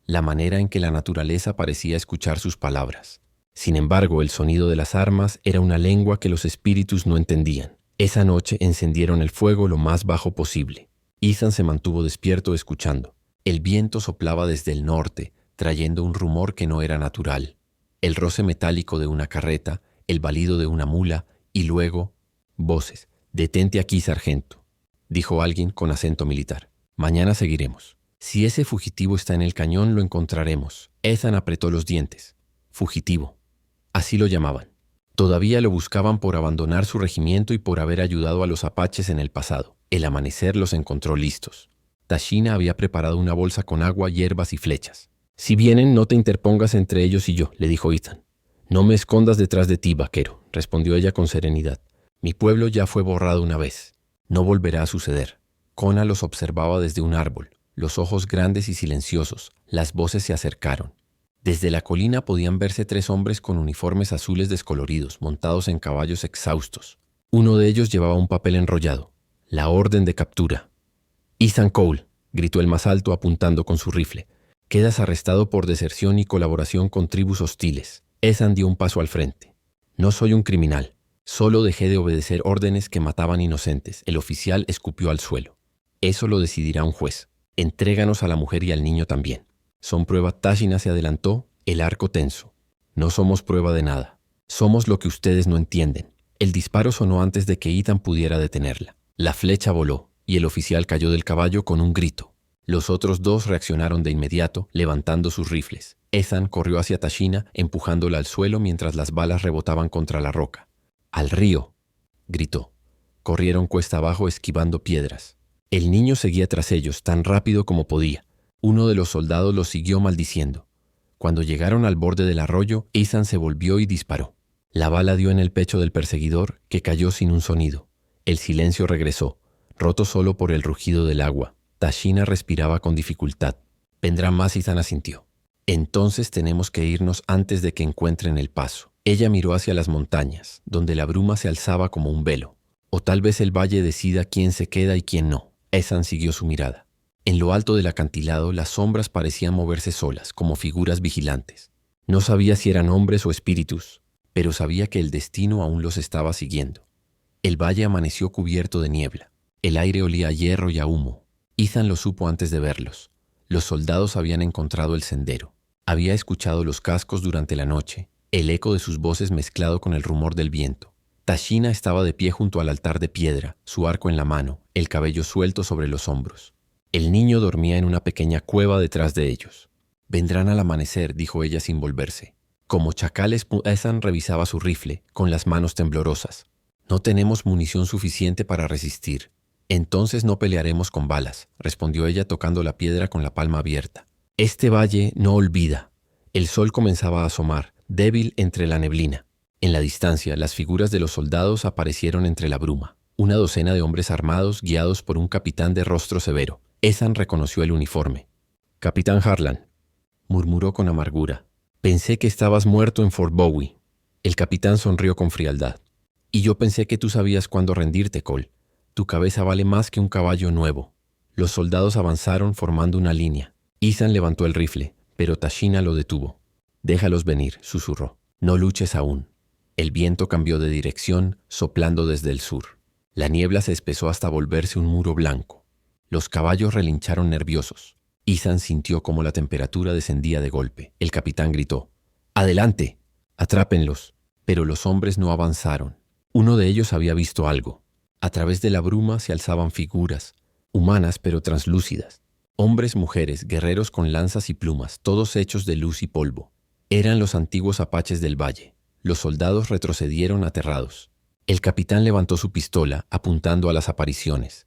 la manera en que la naturaleza parecía escuchar sus palabras. Sin embargo, el sonido de las armas era una lengua que los espíritus no entendían. Esa noche encendieron el fuego lo más bajo posible. Ethan se mantuvo despierto escuchando. El viento soplaba desde el norte, trayendo un rumor que no era natural. El roce metálico de una carreta, el balido de una mula y luego voces. «Detente aquí, sargento», dijo alguien con acento militar. «Mañana seguiremos. Si ese fugitivo está en el cañón, lo encontraremos». Ethan apretó los dientes. Fugitivo. Así lo llamaban. Todavía lo buscaban por abandonar su regimiento y por haber ayudado a los apaches en el pasado. El amanecer los encontró listos. Tashina había preparado una bolsa con agua, hierbas y flechas. «Si vienen, no te interpongas entre ellos y yo», le dijo Ethan. «No me escondas detrás de ti, vaquero», respondió ella con serenidad. «Mi pueblo ya fue borrado una vez. No volverá a suceder». Kona los observaba desde un árbol, los ojos grandes y silenciosos. Las voces se acercaron. Desde la colina podían verse 3 hombres con uniformes azules descoloridos, montados en caballos exhaustos. Uno de ellos llevaba un papel enrollado, la orden de captura. «Ethan Cole», gritó el más alto apuntando con su rifle. «Quedas arrestado por deserción y colaboración con tribus hostiles». Ethan dio un paso al frente. «No soy un criminal. Solo dejé de obedecer órdenes que mataban inocentes». El oficial escupió al suelo. «Eso lo decidirá un juez. Entréganos a la mujer y al niño también». «Son prueba». Tashina se adelantó, el arco tenso. «No somos prueba de nada. Somos lo que ustedes no entienden». El disparo sonó antes de que Ethan pudiera detenerla. La flecha voló y el oficial cayó del caballo con un grito. Los otros 2 reaccionaron de inmediato, levantando sus rifles. Ethan corrió hacia Tashina, empujándola al suelo mientras las balas rebotaban contra la roca. «¡Al río!», gritó. Corrieron cuesta abajo esquivando piedras. El niño seguía tras ellos, tan rápido como podía. Uno de los soldados los siguió maldiciendo. Cuando llegaron al borde del arroyo, Ethan se volvió y disparó. La bala dio en el pecho del perseguidor, que cayó sin un sonido. El silencio regresó, roto solo por el rugido del agua. Tashina respiraba con dificultad. «Vendrá más», Ethan asintió. «Entonces tenemos que irnos antes de que encuentren el paso». Ella miró hacia las montañas, donde la bruma se alzaba como un velo. «O tal vez el valle decida quién se queda y quién no». Ethan siguió su mirada. En lo alto del acantilado, las sombras parecían moverse solas, como figuras vigilantes. No sabía si eran hombres o espíritus, pero sabía que el destino aún los estaba siguiendo. El valle amaneció cubierto de niebla. El aire olía a hierro y a humo. Ethan lo supo antes de verlos. Los soldados habían encontrado el sendero. Había escuchado los cascos durante la noche, el eco de sus voces mezclado con el rumor del viento. Tashina estaba de pie junto al altar de piedra, su arco en la mano, el cabello suelto sobre los hombros. El niño dormía en una pequeña cueva detrás de ellos. «Vendrán al amanecer», dijo ella sin volverse. Como chacales, Ethan revisaba su rifle, con las manos temblorosas. «No tenemos munición suficiente para resistir». «Entonces no pelearemos con balas», respondió ella tocando la piedra con la palma abierta. «Este valle no olvida». El sol comenzaba a asomar, débil entre la neblina. En la distancia, las figuras de los soldados aparecieron entre la bruma. Una docena de hombres armados guiados por un capitán de rostro severo. Ethan reconoció el uniforme. «Capitán Harlan», murmuró con amargura. «Pensé que estabas muerto en Fort Bowie». El capitán sonrió con frialdad. «Y yo pensé que tú sabías cuándo rendirte, Cole. Tu cabeza vale más que un caballo nuevo». Los soldados avanzaron formando una línea. Ethan levantó el rifle, pero Tashina lo detuvo. «Déjalos venir», susurró. «No luches aún». El viento cambió de dirección, soplando desde el sur. La niebla se espesó hasta volverse un muro blanco. Los caballos relincharon nerviosos. Ethan sintió cómo la temperatura descendía de golpe. El capitán gritó: «¡Adelante! ¡Atrápenlos!». Pero los hombres no avanzaron. Uno de ellos había visto algo. A través de la bruma se alzaban figuras, humanas pero translúcidas. Hombres, mujeres, guerreros con lanzas y plumas, todos hechos de luz y polvo. Eran los antiguos apaches del valle. Los soldados retrocedieron aterrados. El capitán levantó su pistola, apuntando a las apariciones.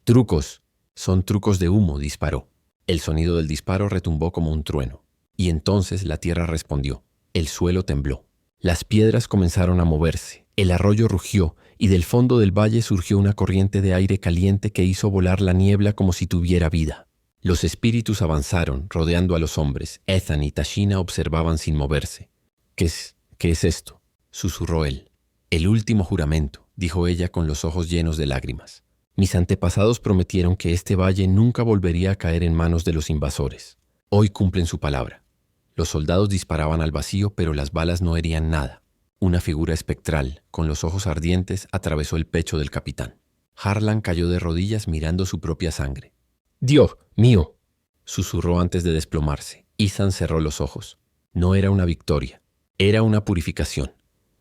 «Trucos. Son trucos de humo», disparó. El sonido del disparo retumbó como un trueno. Y entonces la tierra respondió. El suelo tembló. Las piedras comenzaron a moverse. El arroyo rugió y del fondo del valle surgió una corriente de aire caliente que hizo volar la niebla como si tuviera vida. Los espíritus avanzaron, rodeando a los hombres. Ethan y Tashina observaban sin moverse. «¿Qué es esto?», susurró él. «El último juramento», dijo ella con los ojos llenos de lágrimas. «Mis antepasados prometieron que este valle nunca volvería a caer en manos de los invasores. Hoy cumplen su palabra». Los soldados disparaban al vacío, pero las balas no herían nada. Una figura espectral, con los ojos ardientes, atravesó el pecho del capitán. Harlan cayó de rodillas mirando su propia sangre. «¡Dios mío!», susurró antes de desplomarse. Ethan cerró los ojos. No era una victoria, era una purificación.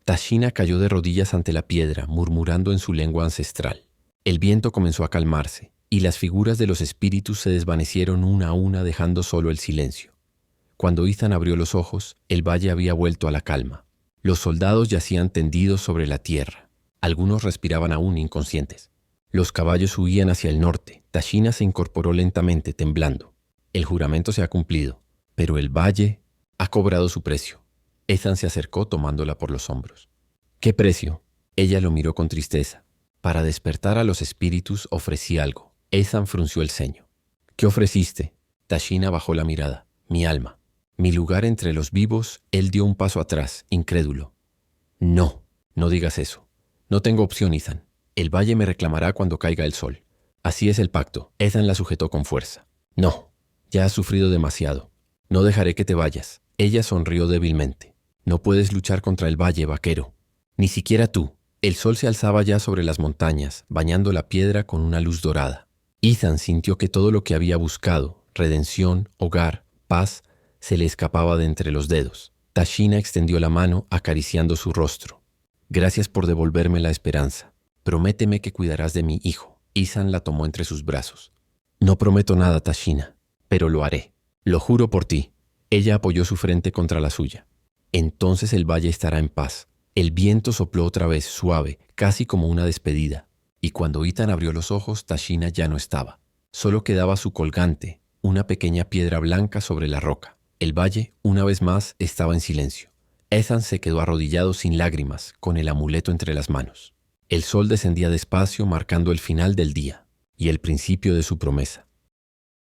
Tashina cayó de rodillas ante la piedra, murmurando en su lengua ancestral. El viento comenzó a calmarse, y las figuras de los espíritus se desvanecieron una a una, dejando solo el silencio. Cuando Ethan abrió los ojos, el valle había vuelto a la calma. Los soldados yacían tendidos sobre la tierra. Algunos respiraban aún inconscientes. Los caballos huían hacia el norte. Tashina se incorporó lentamente, temblando. El juramento se ha cumplido, pero el valle ha cobrado su precio. Ethan se acercó tomándola por los hombros. «¿Qué precio?». Ella lo miró con tristeza. «Para despertar a los espíritus ofrecí algo». Ethan frunció el ceño. «¿Qué ofreciste?». Tashina bajó la mirada. «Mi alma». Mi lugar entre los vivos, él dio un paso atrás, incrédulo. No, no digas eso. No tengo opción, Ethan. El valle me reclamará cuando caiga el sol. Así es el pacto. Ethan la sujetó con fuerza. No, ya has sufrido demasiado. No dejaré que te vayas. Ella sonrió débilmente. No puedes luchar contra el valle, vaquero. Ni siquiera tú. El sol se alzaba ya sobre las montañas, bañando la piedra con una luz dorada. Ethan sintió que todo lo que había buscado, redención, hogar, paz, se le escapaba de entre los dedos. Tashina extendió la mano acariciando su rostro. Gracias por devolverme la esperanza. Prométeme que cuidarás de mi hijo. Ethan la tomó entre sus brazos. No prometo nada, Tashina, pero lo haré. Lo juro por ti. Ella apoyó su frente contra la suya. Entonces el valle estará en paz. El viento sopló otra vez, suave, casi como una despedida. Y cuando Ethan abrió los ojos, Tashina ya no estaba. Solo quedaba su colgante, una pequeña piedra blanca sobre la roca. El valle, una vez más, estaba en silencio. Ethan se quedó arrodillado sin lágrimas, con el amuleto entre las manos. El sol descendía despacio, marcando el final del día y el principio de su promesa.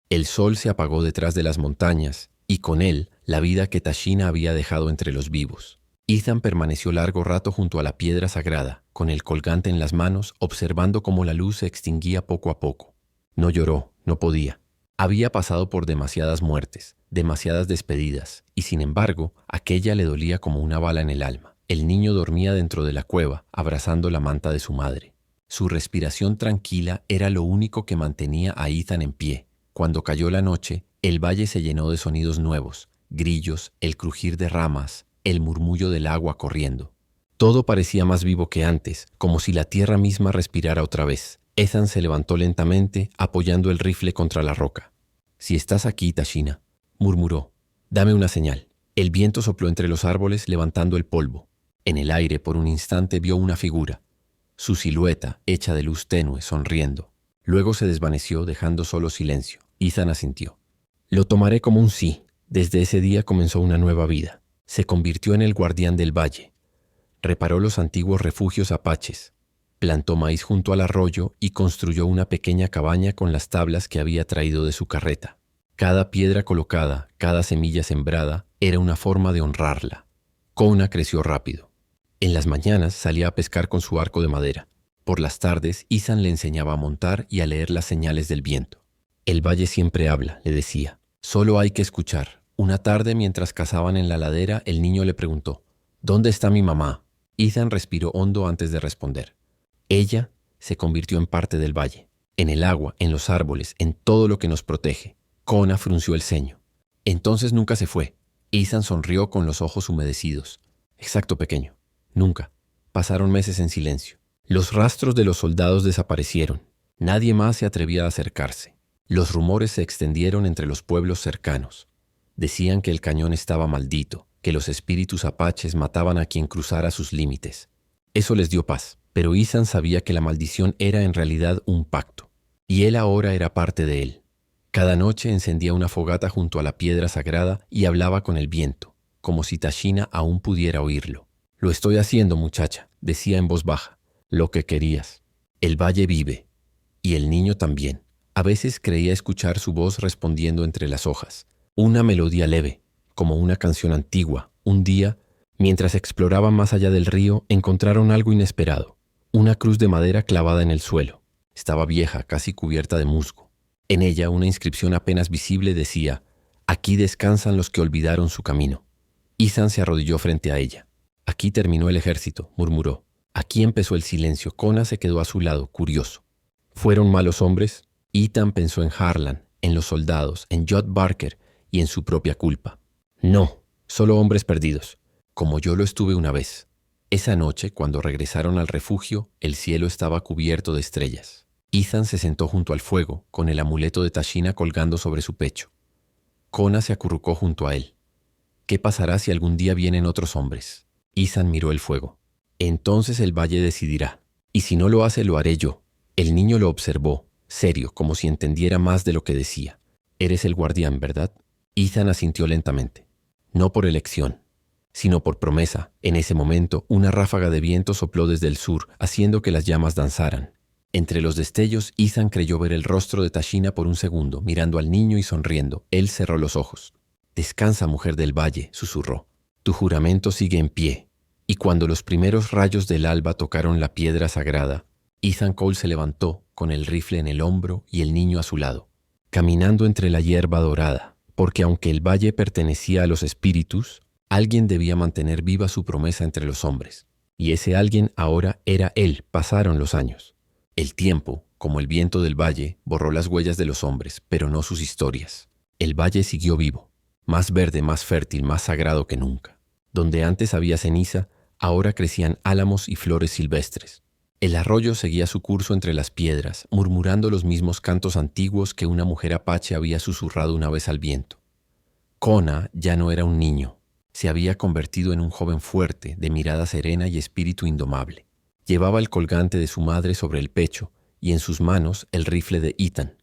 El sol se apagó detrás de las montañas, y con él la vida que Tashina había dejado entre los vivos. Ethan permaneció largo rato junto a la piedra sagrada, con el colgante en las manos, observando cómo la luz se extinguía poco a poco. No lloró, no podía. Había pasado por demasiadas muertes, demasiadas despedidas, y sin embargo, aquella le dolía como una bala en el alma. El niño dormía dentro de la cueva, abrazando la manta de su madre. Su respiración tranquila era lo único que mantenía a Ethan en pie. Cuando cayó la noche, el valle se llenó de sonidos nuevos, grillos, el crujir de ramas, el murmullo del agua corriendo. Todo parecía más vivo que antes, como si la tierra misma respirara otra vez. Ethan se levantó lentamente, apoyando el rifle contra la roca. «Si estás aquí, Tashina», murmuró, «dame una señal». El viento sopló entre los árboles, levantando el polvo. En el aire, por un instante, vio una figura. Su silueta, hecha de luz tenue, sonriendo. Luego se desvaneció, dejando solo silencio. Ethan asintió. «Lo tomaré como un sí». Desde ese día comenzó una nueva vida. Se convirtió en el guardián del valle. Reparó los antiguos refugios apaches. Plantó maíz junto al arroyo y construyó una pequeña cabaña con las tablas que había traído de su carreta. Cada piedra colocada, cada semilla sembrada, era una forma de honrarla. Kona creció rápido. En las mañanas salía a pescar con su arco de madera. Por las tardes, Ethan le enseñaba a montar y a leer las señales del viento. «El valle siempre habla», le decía. «Solo hay que escuchar». Una tarde, mientras cazaban en la ladera, el niño le preguntó, «¿Dónde está mi mamá?». Ethan respiró hondo antes de responder. Ella se convirtió en parte del valle, en el agua, en los árboles, en todo lo que nos protege. Kona frunció el ceño. Entonces nunca se fue. Ethan sonrió con los ojos humedecidos. Exacto, pequeño. Nunca. Pasaron meses en silencio. Los rastros de los soldados desaparecieron. Nadie más se atrevía a acercarse. Los rumores se extendieron entre los pueblos cercanos. Decían que el cañón estaba maldito, que los espíritus apaches mataban a quien cruzara sus límites. Eso les dio paz. Pero Ethan sabía que la maldición era en realidad un pacto, y él ahora era parte de él. Cada noche encendía una fogata junto a la piedra sagrada y hablaba con el viento, como si Tashina aún pudiera oírlo. «Lo estoy haciendo, muchacha», decía en voz baja. «Lo que querías. El valle vive. Y el niño también». A veces creía escuchar su voz respondiendo entre las hojas. Una melodía leve, como una canción antigua. Un día, mientras exploraban más allá del río, encontraron algo inesperado. Una cruz de madera clavada en el suelo. Estaba vieja, casi cubierta de musgo. En ella una inscripción apenas visible decía: «Aquí descansan los que olvidaron su camino». Ethan se arrodilló frente a ella. «Aquí terminó el ejército», murmuró. Aquí empezó el silencio. Kona se quedó a su lado, curioso. ¿Fueron malos hombres? Ethan pensó en Harlan, en los soldados, en Jod Barker y en su propia culpa. No, solo hombres perdidos, como yo lo estuve una vez. Esa noche, cuando regresaron al refugio, el cielo estaba cubierto de estrellas. Ethan se sentó junto al fuego, con el amuleto de Tashina colgando sobre su pecho. Kona se acurrucó junto a él. ¿Qué pasará si algún día vienen otros hombres? Ethan miró el fuego. Entonces el valle decidirá. Y si no lo hace, lo haré yo. El niño lo observó, serio, como si entendiera más de lo que decía. Eres el guardián, ¿verdad? Ethan asintió lentamente. No por elección, sino por promesa. En ese momento, una ráfaga de viento sopló desde el sur, haciendo que las llamas danzaran. Entre los destellos, Ethan creyó ver el rostro de Tashina por un segundo, mirando al niño y sonriendo. Él cerró los ojos. «Descansa, mujer del valle», susurró. «Tu juramento sigue en pie». Y cuando los primeros rayos del alba tocaron la piedra sagrada, Ethan Cole se levantó con el rifle en el hombro y el niño a su lado, caminando entre la hierba dorada, porque aunque el valle pertenecía a los espíritus, alguien debía mantener viva su promesa entre los hombres. Y ese alguien ahora era él. Pasaron los años. El tiempo, como el viento del valle, borró las huellas de los hombres, pero no sus historias. El valle siguió vivo, más verde, más fértil, más sagrado que nunca. Donde antes había ceniza, ahora crecían álamos y flores silvestres. El arroyo seguía su curso entre las piedras, murmurando los mismos cantos antiguos que una mujer apache había susurrado una vez al viento. Kona ya no era un niño. Se había convertido en un joven fuerte, de mirada serena y espíritu indomable. Llevaba el colgante de su madre sobre el pecho y en sus manos el rifle de Ethan.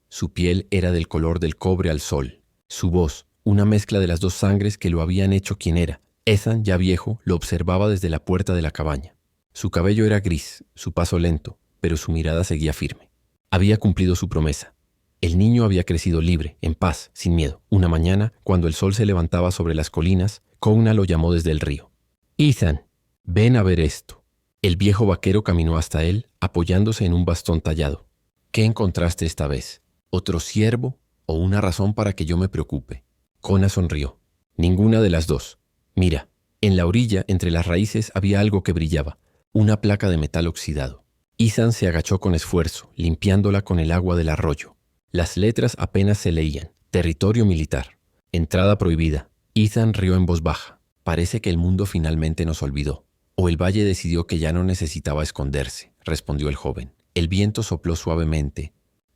Su piel era del color del cobre al sol. Su voz, una mezcla de las dos sangres que lo habían hecho quien era. Ethan, ya viejo, lo observaba desde la puerta de la cabaña. Su cabello era gris, su paso lento, pero su mirada seguía firme. Había cumplido su promesa. El niño había crecido libre, en paz, sin miedo. Una mañana, cuando el sol se levantaba sobre las colinas, Kona lo llamó desde el río. «Ethan, ven a ver esto». El viejo vaquero caminó hasta él, apoyándose en un bastón tallado. «¿Qué encontraste esta vez? ¿Otro ciervo o una razón para que yo me preocupe?» Kona sonrió. «Ninguna de las dos. Mira, en la orilla, entre las raíces, había algo que brillaba, una placa de metal oxidado». Ethan se agachó con esfuerzo, limpiándola con el agua del arroyo. Las letras apenas se leían. Territorio militar. Entrada prohibida. Ethan rió en voz baja. «Parece que el mundo finalmente nos olvidó. O el valle decidió que ya no necesitaba esconderse», respondió el joven. El viento sopló suavemente,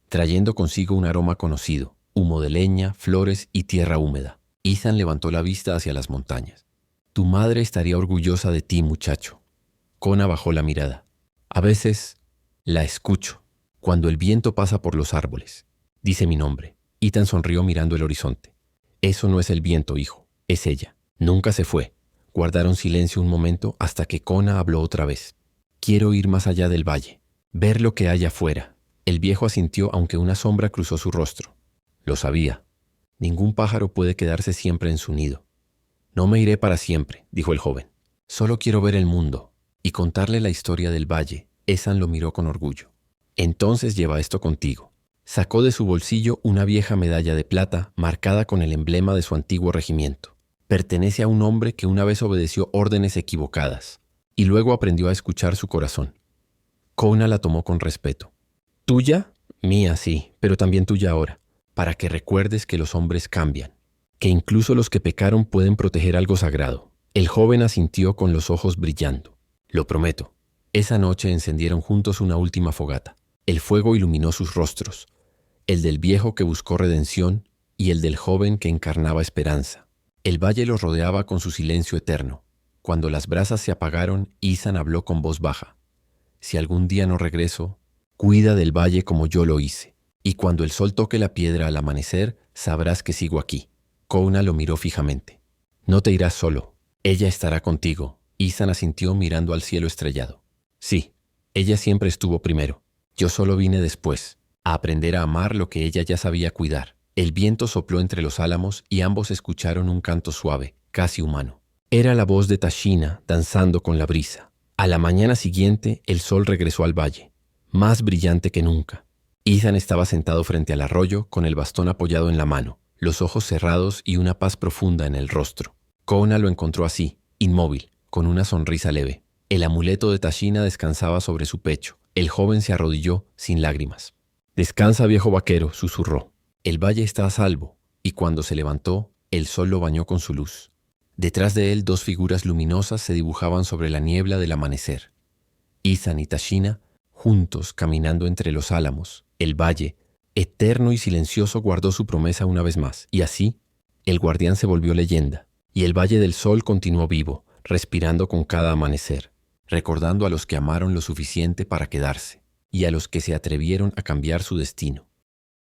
trayendo consigo un aroma conocido, humo de leña, flores y tierra húmeda. Ethan levantó la vista hacia las montañas. «Tu madre estaría orgullosa de ti, muchacho». Kona bajó la mirada. «A veces la escucho, cuando el viento pasa por los árboles. Dice mi nombre». Ethan sonrió mirando el horizonte. «Eso no es el viento, hijo, es ella. Nunca se fue». Guardaron silencio un momento hasta que Kona habló otra vez. «Quiero ir más allá del valle, ver lo que hay afuera». El viejo asintió aunque una sombra cruzó su rostro. Lo sabía. Ningún pájaro puede quedarse siempre en su nido. «No me iré para siempre», dijo el joven. «Solo quiero ver el mundo y contarle la historia del valle». Ethan lo miró con orgullo. «Entonces lleva esto contigo». Sacó de su bolsillo una vieja medalla de plata marcada con el emblema de su antiguo regimiento. Pertenece a un hombre que una vez obedeció órdenes equivocadas y luego aprendió a escuchar su corazón. Kona la tomó con respeto. «¿Tuya?» «Mía, sí, pero también tuya ahora, para que recuerdes que los hombres cambian, que incluso los que pecaron pueden proteger algo sagrado». El joven asintió con los ojos brillando. «Lo prometo». Esa noche encendieron juntos una última fogata. El fuego iluminó sus rostros, el del viejo que buscó redención y el del joven que encarnaba esperanza. El valle los rodeaba con su silencio eterno. Cuando las brasas se apagaron, Ethan habló con voz baja. «Si algún día no regreso, cuida del valle como yo lo hice. Y cuando el sol toque la piedra al amanecer, sabrás que sigo aquí». Kona lo miró fijamente. «No te irás solo. Ella estará contigo». Ethan asintió mirando al cielo estrellado. «Sí, ella siempre estuvo primero. Yo solo vine después, a aprender a amar lo que ella ya sabía cuidar». El viento sopló entre los álamos y ambos escucharon un canto suave, casi humano. Era la voz de Tashina danzando con la brisa. A la mañana siguiente, el sol regresó al valle, más brillante que nunca. Ethan estaba sentado frente al arroyo con el bastón apoyado en la mano, los ojos cerrados y una paz profunda en el rostro. Kona lo encontró así, inmóvil, con una sonrisa leve. El amuleto de Tashina descansaba sobre su pecho. El joven se arrodilló sin lágrimas. «Descansa, viejo vaquero», susurró. «El valle está a salvo», y cuando se levantó, el sol lo bañó con su luz. Detrás de él, dos figuras luminosas se dibujaban sobre la niebla del amanecer. Ethan y Tashina, juntos caminando entre los álamos. El valle, eterno y silencioso, guardó su promesa una vez más, y así, el guardián se volvió leyenda, y el Valle del Sol continuó vivo, respirando con cada amanecer, recordando a los que amaron lo suficiente para quedarse, y a los que se atrevieron a cambiar su destino.